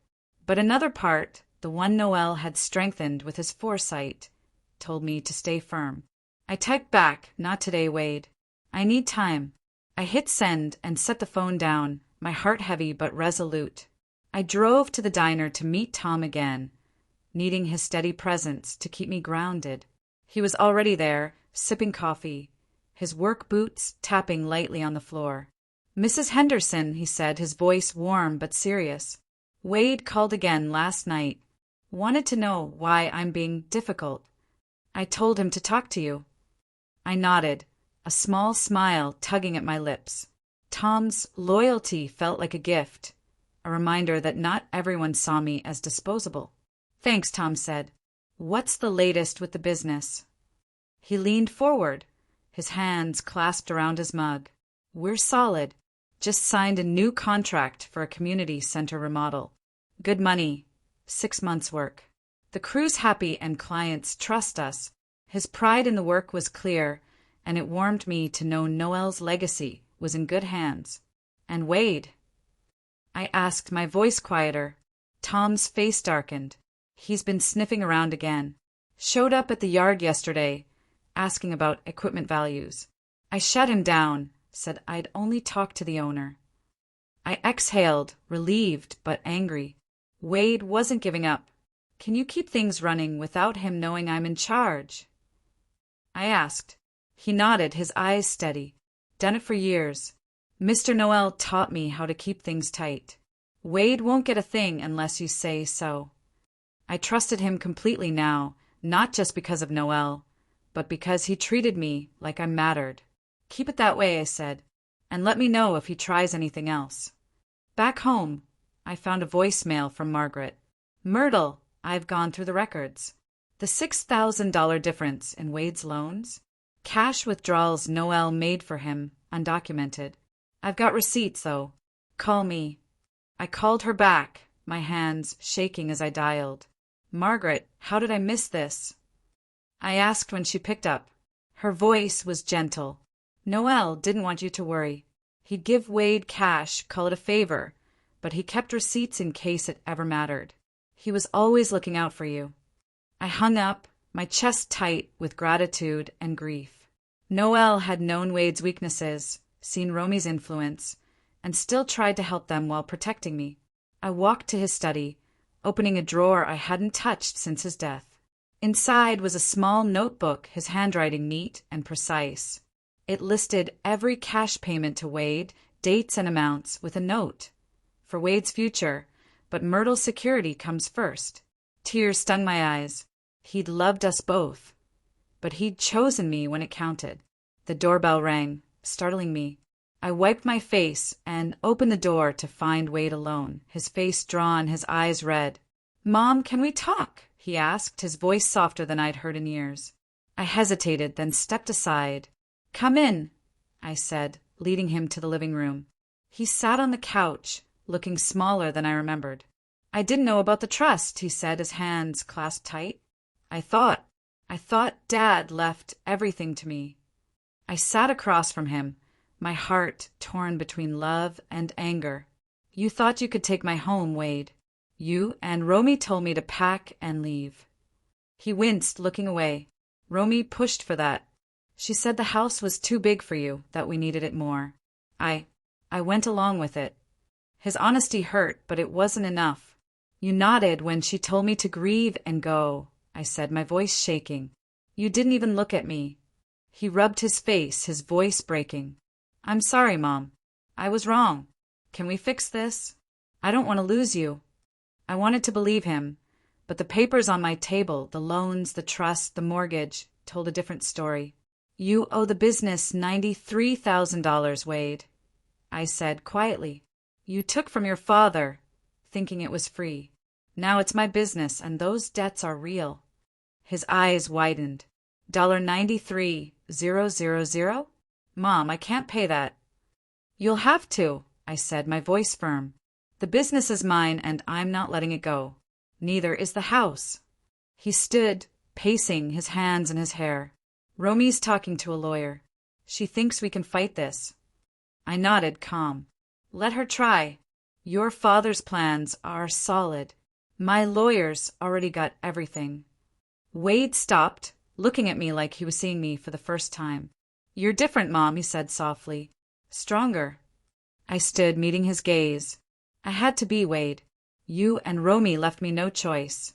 But another part, the one Noel had strengthened with his foresight, told me to stay firm. I typed back, not today, Wade. I need time. I hit send and set the phone down, my heart heavy but resolute. I drove to the diner to meet Tom again, needing his steady presence to keep me grounded. He was already there, sipping coffee, his work boots tapping lightly on the floor. Mrs. Henderson, he said, his voice warm but serious. Wade called again last night. Wanted to know why I'm being difficult. I told him to talk to you. I nodded, a small smile tugging at my lips. Tom's loyalty felt like a gift, a reminder that not everyone saw me as disposable. Thanks, Tom said. What's the latest with the business? He leaned forward, his hands clasped around his mug. We're solid. Just signed a new contract for a community center remodel. Good money. 6 months' work. The crew's happy and clients trust us. His pride in the work was clear, and it warmed me to know Noel's legacy was in good hands. And Wade? I asked, my voice quieter. Tom's face darkened. He's been sniffing around again. Showed up at the yard yesterday, asking about equipment values. I shut him down, said I'd only talk to the owner. I exhaled, relieved but angry. Wade wasn't giving up. Can you keep things running without him knowing I'm in charge? I asked. He nodded, his eyes steady. Done it for years. Mr. Noel taught me how to keep things tight. Wade won't get a thing unless you say so. I trusted him completely now, not just because of Noel, but because he treated me like I mattered. Keep it that way, I said, and let me know if he tries anything else. Back home, I found a voicemail from Margaret. Myrtle, I've gone through the records. The $6,000 difference in Wade's loans? Cash withdrawals Noel made for him, undocumented. I've got receipts, though. Call me. I called her back, my hands shaking as I dialed. Margaret, how did I miss this? I asked when she picked up. Her voice was gentle. Noel didn't want you to worry. He'd give Wade cash, call it a favor, but he kept receipts in case it ever mattered. He was always looking out for you. I hung up, my chest tight with gratitude and grief. Noel had known Wade's weaknesses, seen Romy's influence, and still tried to help them while protecting me. I walked to his study, opening a drawer I hadn't touched since his death. Inside was a small notebook, his handwriting neat and precise. It listed every cash payment to Wade, dates and amounts, with a note. For Wade's future, but Myrtle's security comes first. Tears stung my eyes. He'd loved us both, but he'd chosen me when it counted. The doorbell rang, startling me. I wiped my face and opened the door to find Wade alone, his face drawn, his eyes red. Mom, can we talk? He asked, his voice softer than I'd heard in years. I hesitated, then stepped aside. Come in, I said, leading him to the living room. He sat on the couch, looking smaller than I remembered. I didn't know about the trust, he said, his hands clasped tight. I thought Dad left everything to me. I sat across from him, my heart torn between love and anger. You thought you could take my home, Wade. You and Romy told me to pack and leave. He winced, looking away. Romy pushed for that. She said the house was too big for you, that we needed it more. I went along with it. His honesty hurt, but it wasn't enough. You nodded when she told me to grieve and go, I said, my voice shaking. You didn't even look at me. He rubbed his face, his voice breaking. I'm sorry, Mom. I was wrong. Can we fix this? I don't want to lose you. I wanted to believe him, but the papers on my table, the loans, the trust, the mortgage, told a different story. You owe the business $93,000, Wade, I said quietly. You took from your father, thinking it was free. Now it's my business, and those debts are real. His eyes widened. $93,000? Mom, I can't pay that. You'll have to, I said, my voice firm. The business is mine, and I'm not letting it go. Neither is the house. He stood, pacing, his hands in his hair. Romy's talking to a lawyer. She thinks we can fight this. I nodded, calm. Let her try. Your father's plans are solid. My lawyers already got everything. Wade stopped, looking at me like he was seeing me for the first time. You're different, Mom, he said softly. Stronger. I stood, meeting his gaze. I had to be, Wade. You and Romy left me no choice.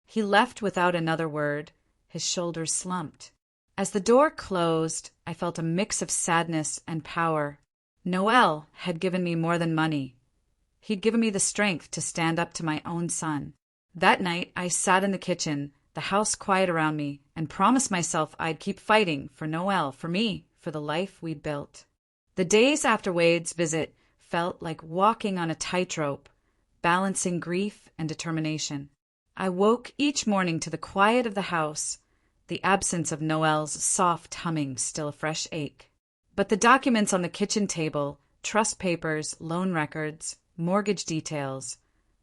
He left without another word, his shoulders slumped. As the door closed, I felt a mix of sadness and power. Noel had given me more than money. He'd given me the strength to stand up to my own son. That night, I sat in the kitchen, the house quiet around me, and promised myself I'd keep fighting for Noel, for me, for the life we'd built. The days after Wade's visit felt like walking on a tightrope, balancing grief and determination. I woke each morning to the quiet of the house, the absence of Noel's soft humming still a fresh ache. But the documents on the kitchen table, trust papers, loan records, mortgage details,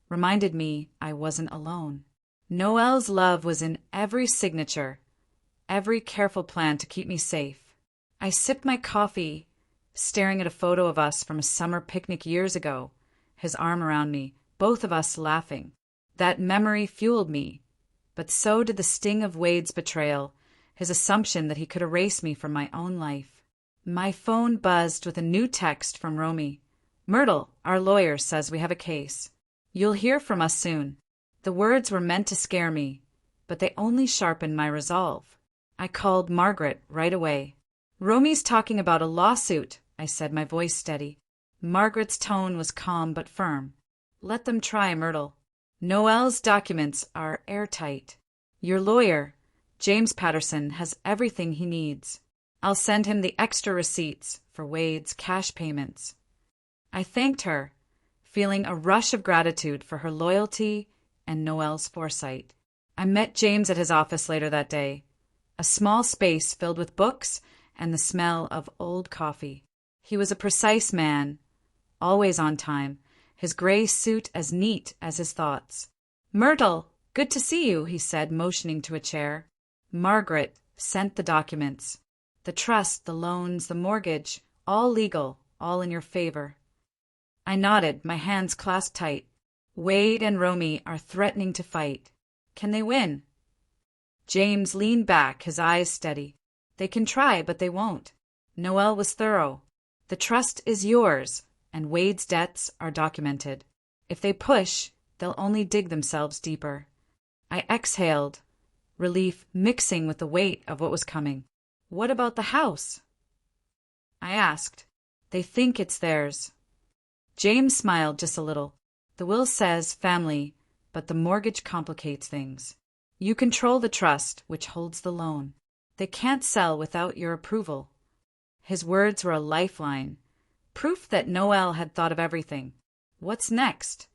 reminded me I wasn't alone. Noel's love was in every signature, every careful plan to keep me safe. I sipped my coffee, staring at a photo of us from a summer picnic years ago, his arm around me, both of us laughing. That memory fueled me, but so did the sting of Wade's betrayal, his assumption that he could erase me from my own life. My phone buzzed with a new text from Romy. "Myrtle, our lawyer, says we have a case. You'll hear from us soon." The words were meant to scare me, but they only sharpened my resolve. I called Margaret right away. "Romy's talking about a lawsuit," I said, my voice steady. Margaret's tone was calm but firm. "Let them try, Myrtle. Noel's documents are airtight. Your lawyer, James Patterson, has everything he needs. I'll send him the extra receipts for Wade's cash payments." I thanked her, feeling a rush of gratitude for her loyalty and Noel's foresight. I met James at his office later that day, a small space filled with books and the smell of old coffee. He was a precise man, always on time, his gray suit as neat as his thoughts. "Myrtle, good to see you," he said, motioning to a chair. Margaret sent the documents. The trust, the loans, the mortgage, all legal, all in your favor. I nodded, my hands clasped tight. Wade and Romy are threatening to fight. Can they win? James leaned back, his eyes steady. They can try, but they won't. Noel was thorough. The trust is yours, and Wade's debts are documented. If they push, they'll only dig themselves deeper. I exhaled, relief mixing with the weight of what was coming. "What about the house?" I asked. "They think it's theirs." James smiled just a little. "The will says family, but the mortgage complicates things. You control the trust, which holds the loan. They can't sell without your approval." His words were a lifeline, proof that Noel had thought of everything. "What's next?"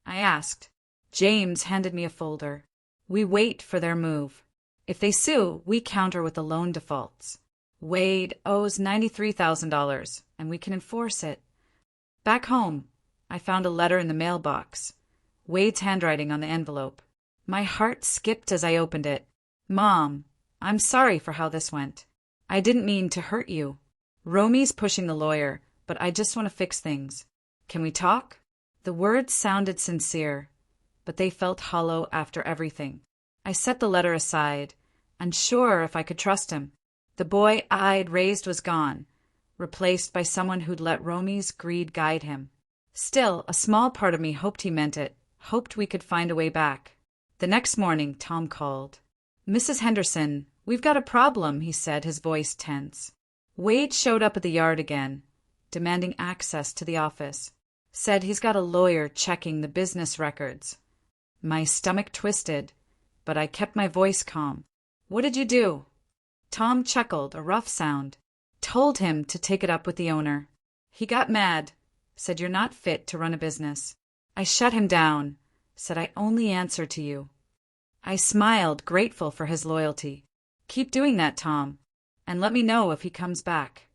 I asked. James handed me a folder. "We wait for their move. If they sue, we counter with the loan defaults. Wade owes $93,000, and we can enforce it." Back home, I found a letter in the mailbox, Wade's handwriting on the envelope. My heart skipped as I opened it. "Mom, I'm sorry for how this went. I didn't mean to hurt you. Romy's pushing the lawyer, but I just want to fix things. Can we talk?" The words sounded sincere, but they felt hollow after everything. I set the letter aside, unsure if I could trust him. The boy I'd raised was gone, replaced by someone who'd let Romy's greed guide him. Still, a small part of me hoped he meant it, hoped we could find a way back. The next morning, Tom called. "Mrs. Henderson, we've got a problem," he said, his voice tense. Wade showed up at the yard again, demanding access to the office. Said he's got a lawyer checking the business records. My stomach twisted, but I kept my voice calm. "What did you do?" Tom chuckled, a rough sound. "Told him to take it up with the owner. He got mad, said you're not fit to run a business. I shut him down, said I only answer to you." I smiled, grateful for his loyalty. "Keep doing that, Tom, and let me know if he comes back."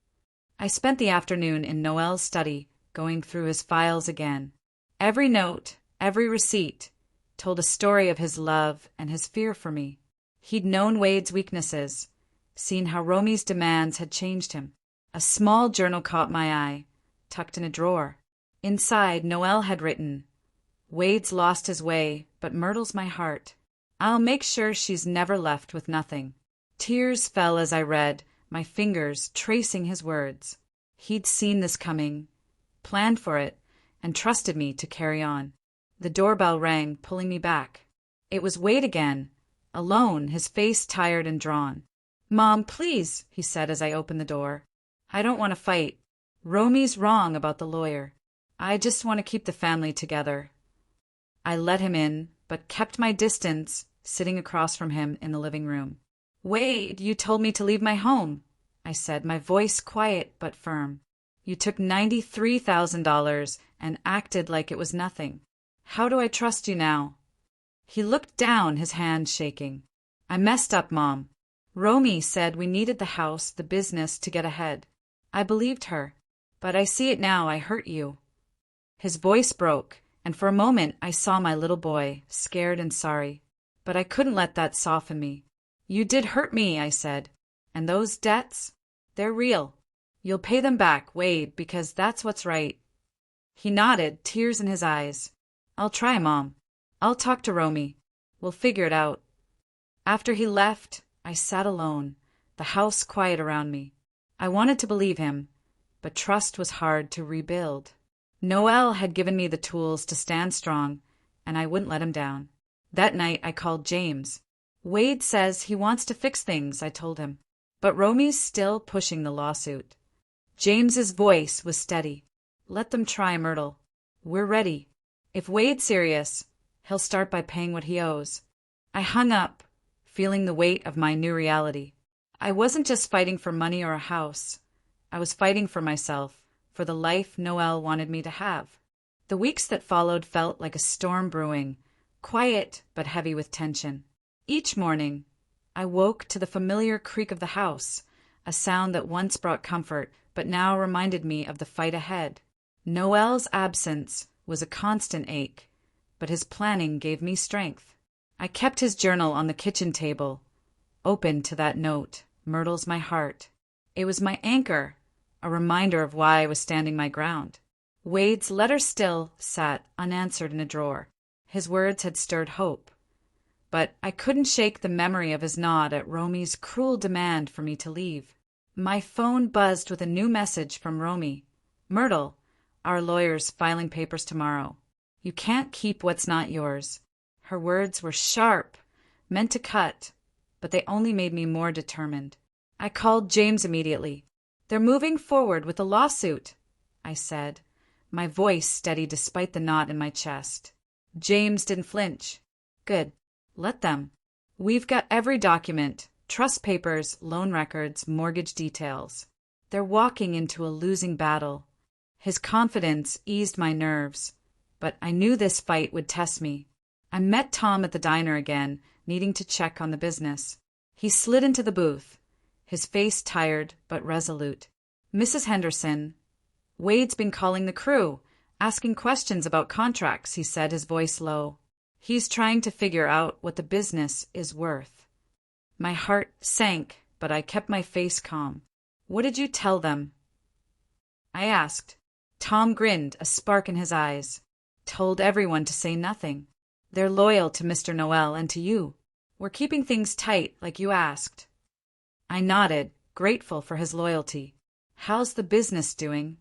I spent the afternoon in Noel's study, going through his files again. Every note, every receipt, told a story of his love and his fear for me. He'd known Wade's weaknesses, seen how Romy's demands had changed him. A small journal caught my eye, tucked in a drawer. Inside, Noel had written, "Wade's lost his way, but Myrtle's my heart. I'll make sure she's never left with nothing." Tears fell as I read, my fingers tracing his words. He'd seen this coming, planned for it, and trusted me to carry on. The doorbell rang, pulling me back. It was Wade again, alone, his face tired and drawn. "Mom, please," he said as I opened the door. "I don't want to fight. Romy's wrong about the lawyer. I just want to keep the family together." I let him in, but kept my distance, sitting across from him in the living room. "Wade, you told me to leave my home," I said, my voice quiet but firm. "You took $93,000 and acted like it was nothing. How do I trust you now?" He looked down, his hand shaking. I messed up, Mom. Romy said we needed the house, the business to get ahead. I believed her. But I see it now, I hurt you. His voice broke, and for a moment I saw my little boy, scared and sorry. But I couldn't let that soften me. You did hurt me, I said. And those debts? They're real. You'll pay them back, Wade, because that's what's right. He nodded, tears in his eyes. I'll try, Mom. I'll talk to Romy. We'll figure it out. After he left, I sat alone, the house quiet around me. I wanted to believe him, but trust was hard to rebuild. Noel had given me the tools to stand strong, and I wouldn't let him down. That night I called James. Wade says he wants to fix things, I told him. But Romy's still pushing the lawsuit. James's voice was steady. Let them try, Myrtle. We're ready. If Wade's serious, he'll start by paying what he owes. I hung up, feeling the weight of my new reality. I wasn't just fighting for money or a house. I was fighting for myself, for the life Noel wanted me to have. The weeks that followed felt like a storm brewing, quiet but heavy with tension. Each morning, I woke to the familiar creak of the house, a sound that once brought comfort but now reminded me of the fight ahead. Noel's absence was a constant ache, but his planning gave me strength. I kept his journal on the kitchen table, open to that note, Myrtle's my heart. It was my anchor, a reminder of why I was standing my ground. Wade's letter still sat unanswered in a drawer. His words had stirred hope. But I couldn't shake the memory of his nod at Romy's cruel demand for me to leave. My phone buzzed with a new message from Romy. Myrtle, our lawyer's filing papers tomorrow. You can't keep what's not yours. Her words were sharp, meant to cut, but they only made me more determined. I called James immediately. They're moving forward with a lawsuit, I said, my voice steady despite the knot in my chest. James didn't flinch. Good. Let them. We've got every document, trust papers, loan records, mortgage details. They're walking into a losing battle. His confidence eased my nerves, but I knew this fight would test me. I met Tom at the diner again, needing to check on the business. He slid into the booth, his face tired but resolute. Mrs. Henderson, Wade's been calling the crew, asking questions about contracts, he said, his voice low. He's trying to figure out what the business is worth. My heart sank, but I kept my face calm. What did you tell them? I asked. Tom grinned, a spark in his eyes. Told everyone to say nothing. They're loyal to Mr. Noel and to you. We're keeping things tight, like you asked. I nodded, grateful for his loyalty. How's the business doing?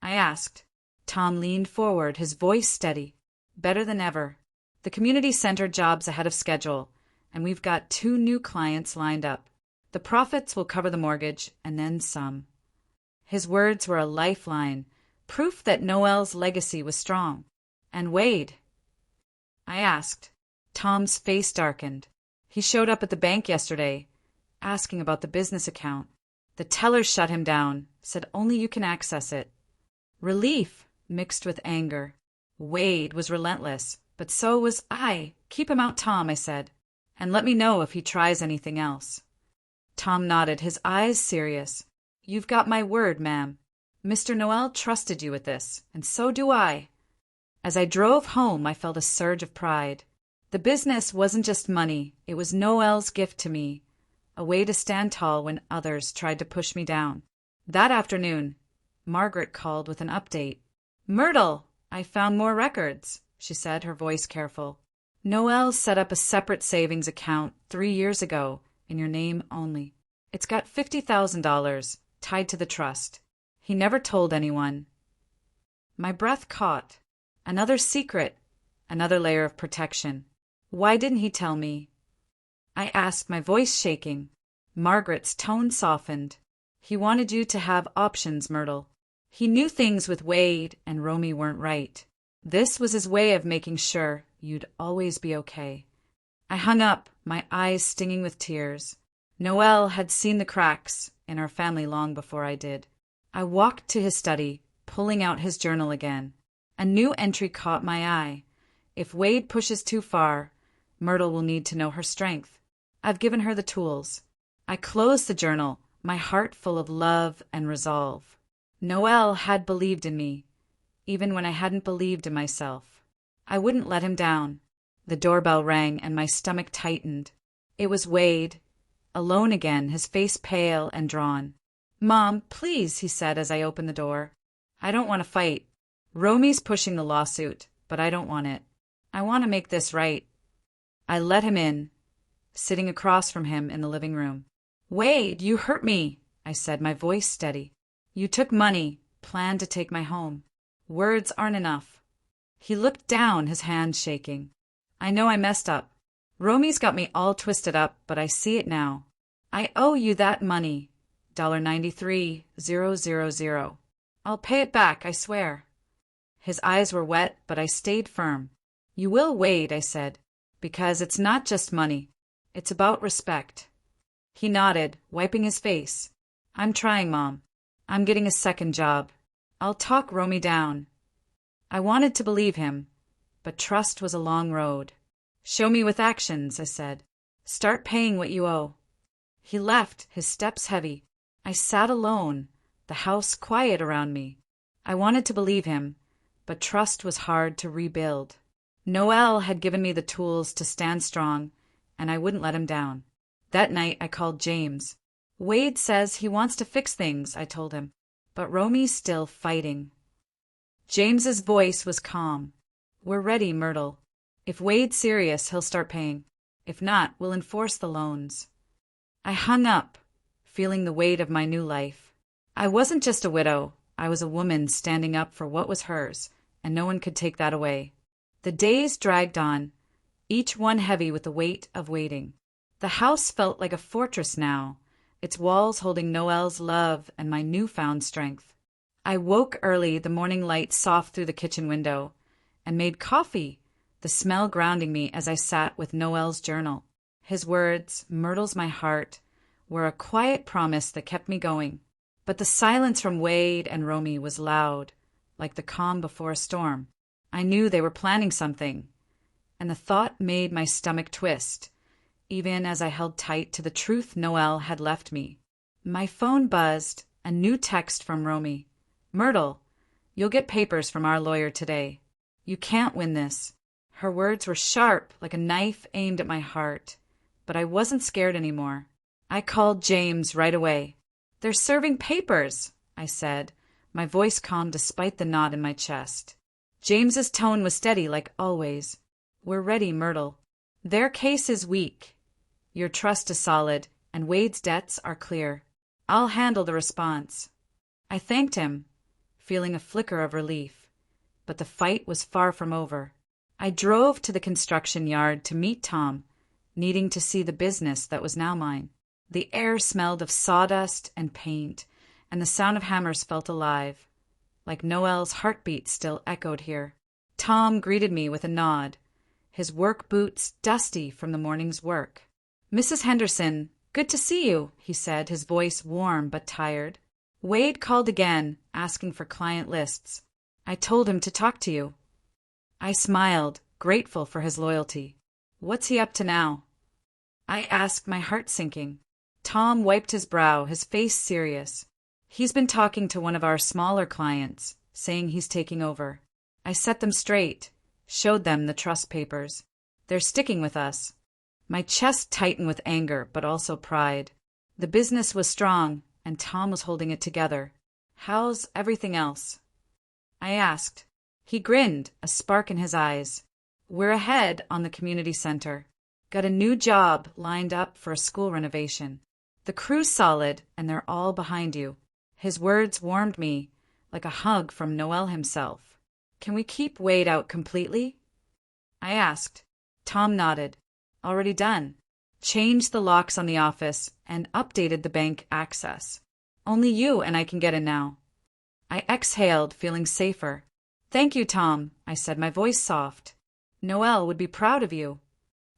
I asked. Tom leaned forward, his voice steady. Better than ever. The community center job's ahead of schedule, and we've got 2 new clients lined up. The profits will cover the mortgage, and then some. His words were a lifeline, proof that Noel's legacy was strong. And Wade? I asked. Tom's face darkened. He showed up at the bank yesterday, asking about the business account. The teller shut him down, said only you can access it. Relief mixed with anger. Wade was relentless, but so was I. Keep him out, Tom, I said, and let me know if he tries anything else. Tom nodded, his eyes serious. You've got my word, ma'am. Mr. Noel trusted you with this, and so do I. As I drove home, I felt a surge of pride. The business wasn't just money, it was Noel's gift to me, a way to stand tall when others tried to push me down. That afternoon, Margaret called with an update. Myrtle, I found more records, she said, her voice careful. Noel set up a separate savings account 3 years ago, in your name only. It's got $50,000 tied to the trust. He never told anyone. My breath caught. Another secret, another layer of protection. Why didn't he tell me? I asked, my voice shaking. Margaret's tone softened. He wanted you to have options, Myrtle. He knew things with Wade and Romy weren't right. This was his way of making sure you'd always be okay. I hung up, my eyes stinging with tears. Noel had seen the cracks in our family long before I did. I walked to his study, pulling out his journal again. A new entry caught my eye. If Wade pushes too far, Myrtle will need to know her strength. I've given her the tools. I closed the journal, my heart full of love and resolve. Noel had believed in me, even when I hadn't believed in myself. I wouldn't let him down. The doorbell rang and my stomach tightened. It was Wade, alone again, his face pale and drawn. "Mom, please," he said as I opened the door. "I don't want to fight. Romy's pushing the lawsuit, but I don't want it. I want to make this right." I let him in, sitting across from him in the living room. "Wade, you hurt me," I said, my voice steady. "You took money, planned to take my home. Words aren't enough." He looked down, his hands shaking. "I know I messed up. Romy's got me all twisted up, but I see it now. I owe you that money, $93,000. I'll pay it back, I swear." His eyes were wet, but I stayed firm. "You will, Wade," I said, "because it's not just money. It's about respect." He nodded, wiping his face. "I'm trying, Mom. I'm getting a second job. I'll talk Romy down." I wanted to believe him, but trust was a long road. "Show me with actions," I said. "Start paying what you owe." He left, his steps heavy. I sat alone, the house quiet around me. I wanted to believe him, but trust was hard to rebuild. Noel had given me the tools to stand strong, and I wouldn't let him down. That night I called James. "Wade says he wants to fix things," I told him, "but Romy's still fighting." James's voice was calm. "We're ready, Myrtle. If Wade's serious, he'll start paying. If not, we'll enforce the loans." I hung up, feeling the weight of my new life. I wasn't just a widow. I was a woman standing up for what was hers, and no one could take that away. The days dragged on, each one heavy with the weight of waiting. The house felt like a fortress now, its walls holding Noel's love and my newfound strength. I woke early, the morning light soft through the kitchen window, and made coffee, the smell grounding me as I sat with Noel's journal. His words, "Myrtle's my heart," were a quiet promise that kept me going. But the silence from Wade and Romy was loud, like the calm before a storm. I knew they were planning something, and the thought made my stomach twist, even as I held tight to the truth Noel had left me. My phone buzzed, a new text from Romy. "Myrtle, you'll get papers from our lawyer today. You can't win this." Her words were sharp, like a knife aimed at my heart, but I wasn't scared anymore. I called James right away. "They're serving papers," I said, my voice calm despite the knot in my chest. James's tone was steady like always. "We're ready, Myrtle. Their case is weak. Your trust is solid, and Wade's debts are clear. I'll handle the response." I thanked him, feeling a flicker of relief, but the fight was far from over. I drove to the construction yard to meet Tom, needing to see the business that was now mine. The air smelled of sawdust and paint, and the sound of hammers felt alive, like Noel's heartbeat still echoed here. Tom greeted me with a nod, his work boots dusty from the morning's work. "Mrs. Henderson, good to see you," he said, his voice warm but tired. "Wade called again, asking for client lists. I told him to talk to you." I smiled, grateful for his loyalty. "What's he up to now?" I asked, my heart sinking. Tom wiped his brow, his face serious. "He's been talking to one of our smaller clients, saying he's taking over." I set them straight, showed them the trust papers. "They're sticking with us." My chest tightened with anger, but also pride. The business was strong, and Tom was holding it together. "How's everything else?" I asked. He grinned, a spark in his eyes. "We're ahead on the community center. Got a new job lined up for a school renovation. The crew's solid, and they're all behind you." His words warmed me, like a hug from Noel himself. "Can we keep Wade out completely?" I asked. Tom nodded. "Already done. Changed the locks on the office and updated the bank access. Only you and I can get in now." I exhaled, feeling safer. "Thank you, Tom," I said, my voice soft. "Noel would be proud of you."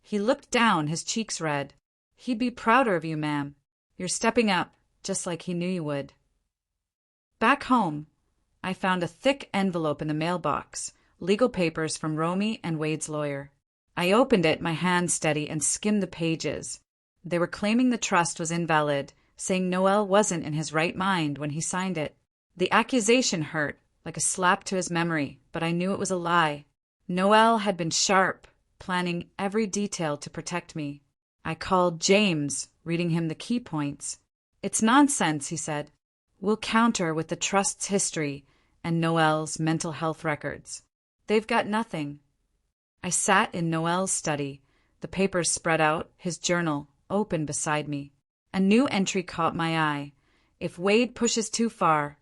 He looked down, his cheeks red. "He'd be prouder of you, ma'am. You're stepping up, just like he knew you would." Back home, I found a thick envelope in the mailbox, legal papers from Romy and Wade's lawyer. I opened it, my hand steady, and skimmed the pages. They were claiming the trust was invalid, saying Noel wasn't in his right mind when he signed it. The accusation hurt, like a slap to his memory, but I knew it was a lie. Noel had been sharp, planning every detail to protect me. I called James, reading him the key points. "It's nonsense," he said. "We'll counter with the trust's history and Noel's mental health records. They've got nothing." I sat in Noel's study, the papers spread out, his journal open beside me. A new entry caught my eye. "If Wade pushes too far,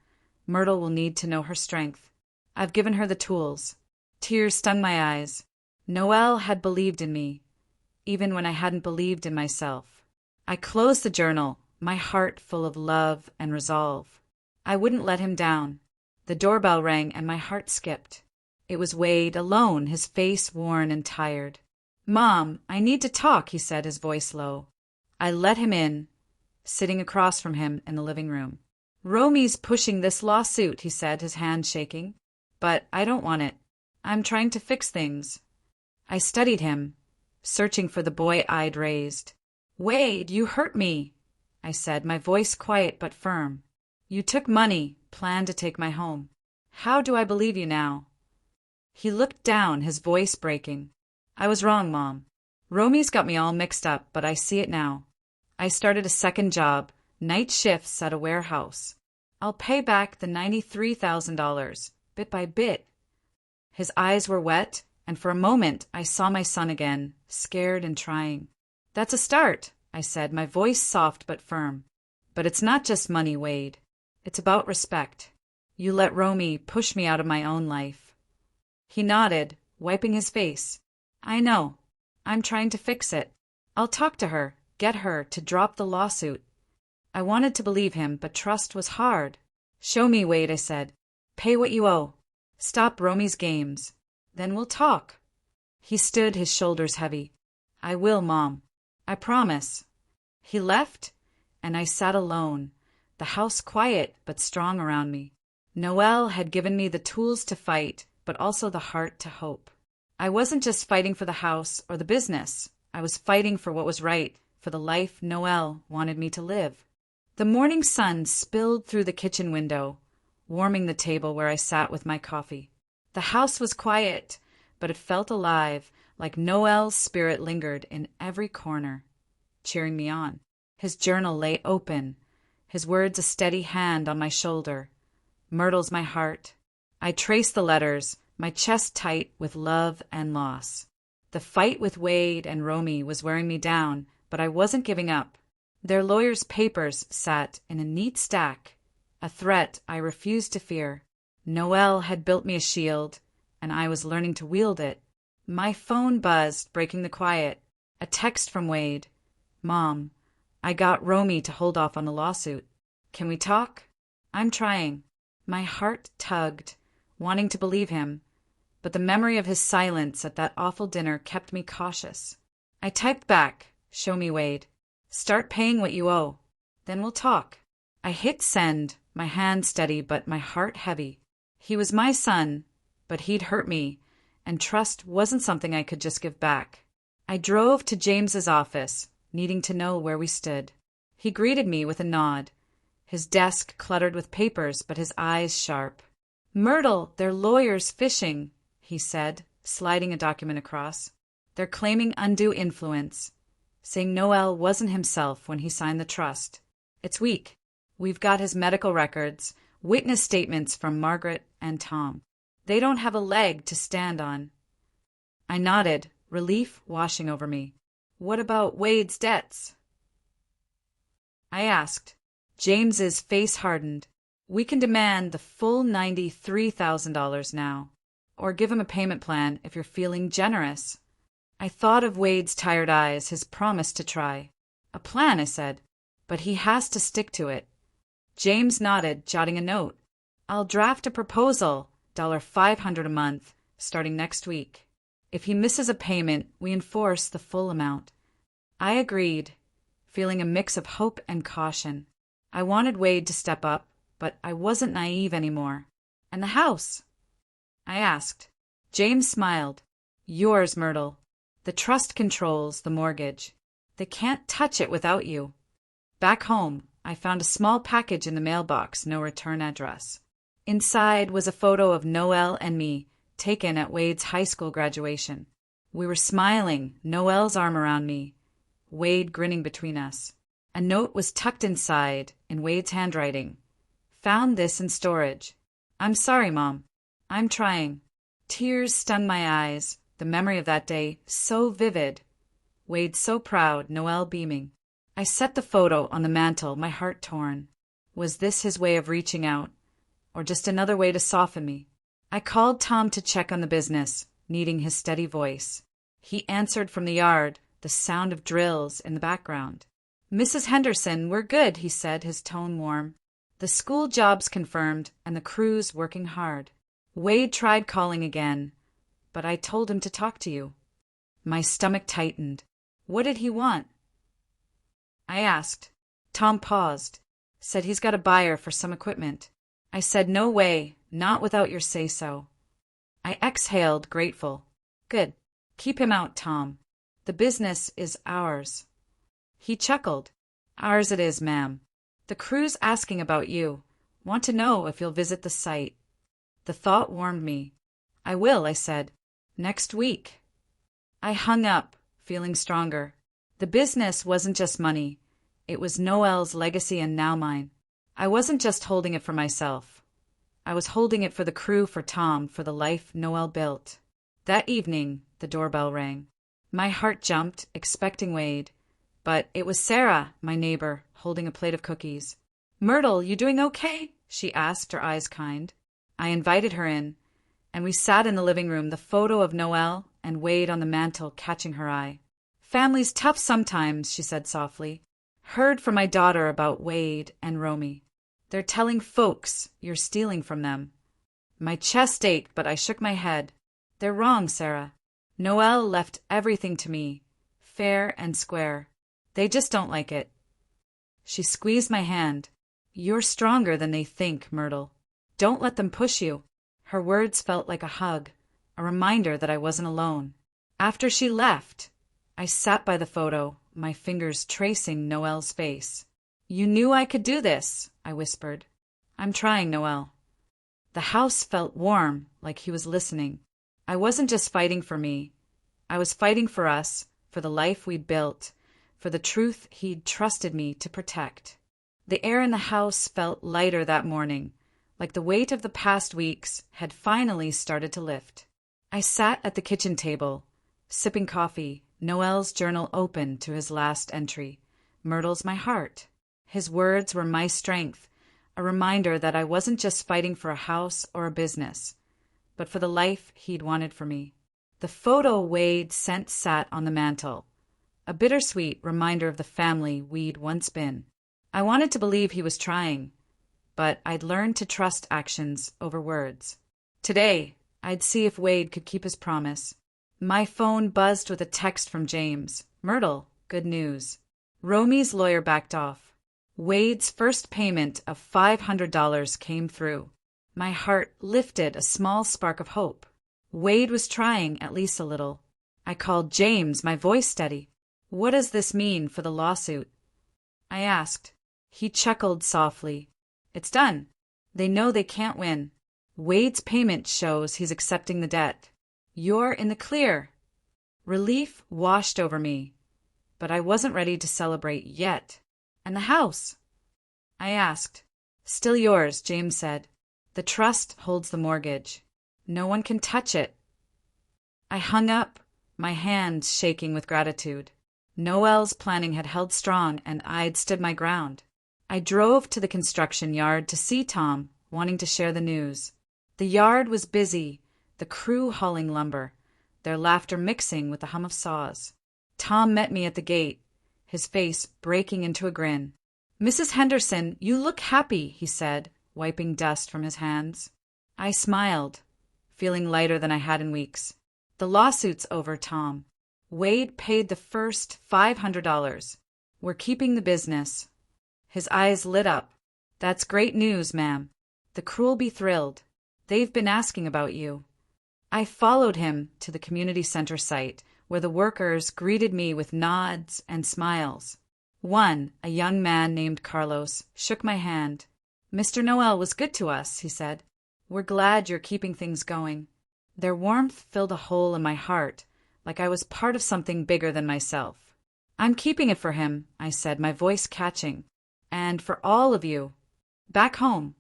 Myrtle will need to know her strength. I've given her the tools." Tears stung my eyes. Noel had believed in me, even when I hadn't believed in myself. I closed the journal, my heart full of love and resolve. I wouldn't let him down. The doorbell rang and my heart skipped. It was Wade, alone, his face worn and tired. "Mom, I need to talk," he said, his voice low. I let him in, sitting across from him in the living room. "Romy's pushing this lawsuit," he said, his hand shaking. "But I don't want it. I'm trying to fix things." I studied him, searching for the boy I'd raised. "Wade, you hurt me," I said, my voice quiet but firm. "You took money, planned to take my home. How do I believe you now?" He looked down, his voice breaking. "I was wrong, Mom. Romy's got me all mixed up, but I see it now. I started a second job, night shifts at a warehouse. I'll pay back the $93,000, bit by bit." His eyes were wet, and for a moment I saw my son again, scared and trying. "That's a start," I said, my voice soft but firm. "But it's not just money, Wade. It's about respect. You let Romy push me out of my own life." He nodded, wiping his face. "I know. I'm trying to fix it. I'll talk to her, get her to drop the lawsuit." I wanted to believe him, but trust was hard. "Show me, Wade," I said. "Pay what you owe. Stop Romy's games. Then we'll talk." He stood, his shoulders heavy. "I will, Mom. I promise." He left, and I sat alone, the house quiet but strong around me. Noel had given me the tools to fight, but also the heart to hope. I wasn't just fighting for the house or the business. I was fighting for what was right, for the life Noel wanted me to live. The morning sun spilled through the kitchen window, warming the table where I sat with my coffee. The house was quiet, but it felt alive, like Noel's spirit lingered in every corner, cheering me on. His journal lay open, his words a steady hand on my shoulder. "Myrtle's my heart." I traced the letters, my chest tight with love and loss. The fight with Wade and Romy was wearing me down, but I wasn't giving up. Their lawyers' papers sat in a neat stack, a threat I refused to fear. Noel had built me a shield, and I was learning to wield it. My phone buzzed, breaking the quiet. A text from Wade. "Mom, I got Romy to hold off on the lawsuit. Can we talk?" "I'm trying." My heart tugged, wanting to believe him, but the memory of his silence at that awful dinner kept me cautious. I typed back, "Show me, Wade. Start paying what you owe. Then we'll talk." I hit send, my hand steady but my heart heavy. He was my son, but he'd hurt me, and trust wasn't something I could just give back. I drove to James's office, needing to know where we stood. He greeted me with a nod, his desk cluttered with papers but his eyes sharp. "Myrtle, their lawyer's fishing," he said, sliding a document across. "They're claiming undue influence, saying Noel wasn't himself when he signed the trust. It's weak. We've got his medical records, witness statements from Margaret and Tom. They don't have a leg to stand on." I nodded, relief washing over me. "What about Wade's debts?" I asked. James's face hardened. "We can demand the full $93,000 now, or give him a payment plan if you're feeling generous." I thought of Wade's tired eyes, his promise to try. "A plan," I said, "but he has to stick to it." James nodded, jotting a note. "I'll draft a proposal, $500 a month, starting next week. If he misses a payment, we enforce the full amount." I agreed, feeling a mix of hope and caution. I wanted Wade to step up, but I wasn't naive anymore. "And the house?" I asked. James smiled. "Yours, Myrtle. The trust controls the mortgage. They can't touch it without you. Back home, I found a small package in the mailbox, no return address. Inside was a photo of Noelle and me, taken at Wade's high school graduation. We were smiling, Noelle's arm around me, Wade grinning between us. A note was tucked inside, in Wade's handwriting. Found this in storage. I'm sorry, Mom. I'm trying. Tears stung my eyes, the memory of that day so vivid. Wade so proud, Noelle beaming. I set the photo on the mantel, my heart torn. Was this his way of reaching out, or just another way to soften me? I called Tom to check on the business, needing his steady voice. He answered from the yard, the sound of drills in the background. Mrs. Henderson, we're good, he said, his tone warm. The school job's confirmed, and the crew's working hard. Wade tried calling again, but I told him to talk to you. My stomach tightened. What did he want? I asked. Tom paused, said he's got a buyer for some equipment. I said, no way, not without your say-so. I exhaled, grateful. Good. Keep him out, Tom. The business is ours. He chuckled. Ours it is, ma'am. The crew's asking about you. Want to know if you'll visit the site. The thought warmed me. I will, I said. Next week. I hung up, feeling stronger. The business wasn't just money. It was Noelle's legacy and now mine. I wasn't just holding it for myself. I was holding it for the crew, for Tom, for the life Noelle built. That evening, the doorbell rang. My heart jumped, expecting Wade. But it was Sarah, my neighbor, holding a plate of cookies. Myrtle, you doing okay? She asked, her eyes kind. I invited her in, and we sat in the living room, the photo of Noelle and Wade on the mantel catching her eye. Family's tough sometimes, she said softly. Heard from my daughter about Wade and Romy. They're telling folks you're stealing from them. My chest ached, but I shook my head. They're wrong, Sarah. Noelle left everything to me, fair and square. They just don't like it. She squeezed my hand. You're stronger than they think, Myrtle. Don't let them push you. Her words felt like a hug, a reminder that I wasn't alone. After she left, I sat by the photo, my fingers tracing Noelle's face. You knew I could do this, I whispered. I'm trying, Noelle. The house felt warm, like he was listening. I wasn't just fighting for me. I was fighting for us, for the life we'd built, for the truth he'd trusted me to protect. The air in the house felt lighter that morning, like the weight of the past weeks had finally started to lift. I sat at the kitchen table, sipping coffee, Noelle's journal open to his last entry. Myrtle's my heart. His words were my strength, a reminder that I wasn't just fighting for a house or a business, but for the life he'd wanted for me. The photo Wade sent sat on the mantel, a bittersweet reminder of the family we'd once been. I wanted to believe he was trying, but I'd learned to trust actions over words. Today, I'd see if Wade could keep his promise. My phone buzzed with a text from James. Myrtle, good news. Romy's lawyer backed off. Wade's first payment of $500 came through. My heart lifted a small spark of hope. Wade was trying, at least a little. I called James, my voice steady. What does this mean for the lawsuit? I asked. He chuckled softly. It's done. They know they can't win. Wade's payment shows he's accepting the debt. You're in the clear. Relief washed over me, but I wasn't ready to celebrate yet. And the house? I asked. Still yours, James said. The trust holds the mortgage. No one can touch it. I hung up, my hands shaking with gratitude. Noelle's planning had held strong, and I'd stood my ground. I drove to the construction yard to see Tom, wanting to share the news. The yard was busy, the crew hauling lumber, their laughter mixing with the hum of saws. Tom met me at the gate, his face breaking into a grin. Mrs. Henderson, you look happy, he said, wiping dust from his hands. I smiled, feeling lighter than I had in weeks. The lawsuit's over, Tom. Wade paid the first $500. We're keeping the business. His eyes lit up. That's great news, ma'am. The crew'll be thrilled. They've been asking about you. I followed him to the community center site, where the workers greeted me with nods and smiles. One, a young man named Carlos, shook my hand. "Mr. Noel was good to us," he said. "We're glad you're keeping things going." Their warmth filled a hole in my heart, like I was part of something bigger than myself. "I'm keeping it for him," I said, my voice catching. "And for all of you." Back home,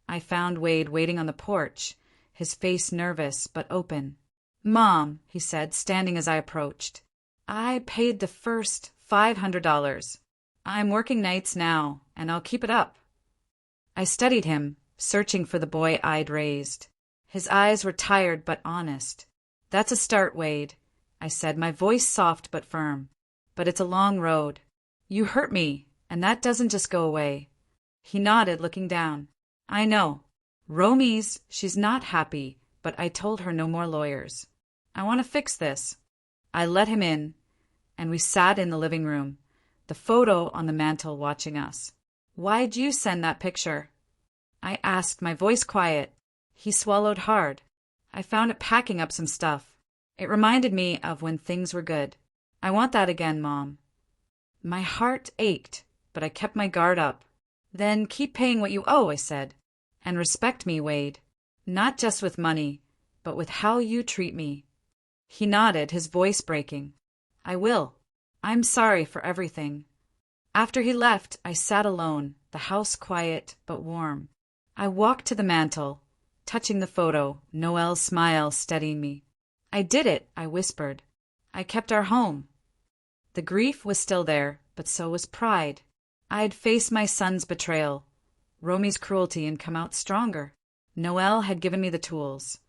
I found Wade waiting on the porch, his face nervous but open. "Mom," he said, standing as I approached, "I paid the first $500. I'm working nights now, and I'll keep it up." I studied him, searching for the boy I'd raised. His eyes were tired but honest. "That's a start, Wade," I said, my voice soft but firm. "But it's a long road. You hurt me, and that doesn't just go away." He nodded, looking down. "I know. She's not happy, but I told her no more lawyers. I want to fix this." I let him in, and we sat in the living room, the photo on the mantel watching us. "Why'd you send that picture?" I asked, my voice quiet. He swallowed hard. "I found it packing up some stuff. It reminded me of when things were good. I want that again, Mom." My heart ached, but I kept my guard up. "Then keep paying what you owe," I said. "And respect me, Wade. Not just with money, but with how you treat me." He nodded, his voice breaking. "I will. I'm sorry for everything." After he left, I sat alone, the house quiet but warm. I walked to the mantel, touching the photo, Noel's smile steadying me. "I did it," I whispered. "I kept our home." The grief was still there, but so was pride. I had faced my son's betrayal, Romy's cruelty, and come out stronger. Noel had given me the tools,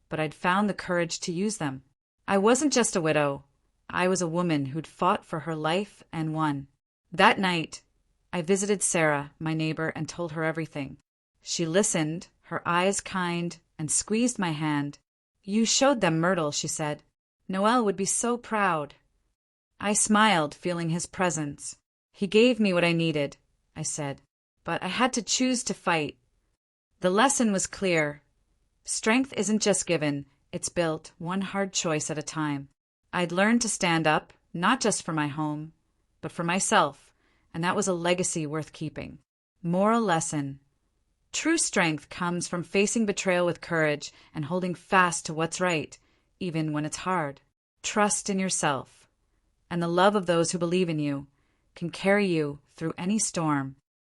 but I'd found the courage to use them. I wasn't just a widow. I was a woman who'd fought for her life and won. That night, I visited Sarah, my neighbor, and told her everything. She listened, her eyes kind, and squeezed my hand. "You showed them Myrtle," she said. "Noel would be so proud." I smiled, feeling his presence. "He gave me what I needed," I said, "but I had to choose to fight." The lesson was clear. Strength isn't just given, it's built, one hard choice at a time. I'd learned to stand up, not just for my home, but for myself, and that was a legacy worth keeping. Moral lesson. True strength comes from facing betrayal with courage and holding fast to what's right, even when it's hard. Trust in yourself, and the love of those who believe in you can carry you through any storm.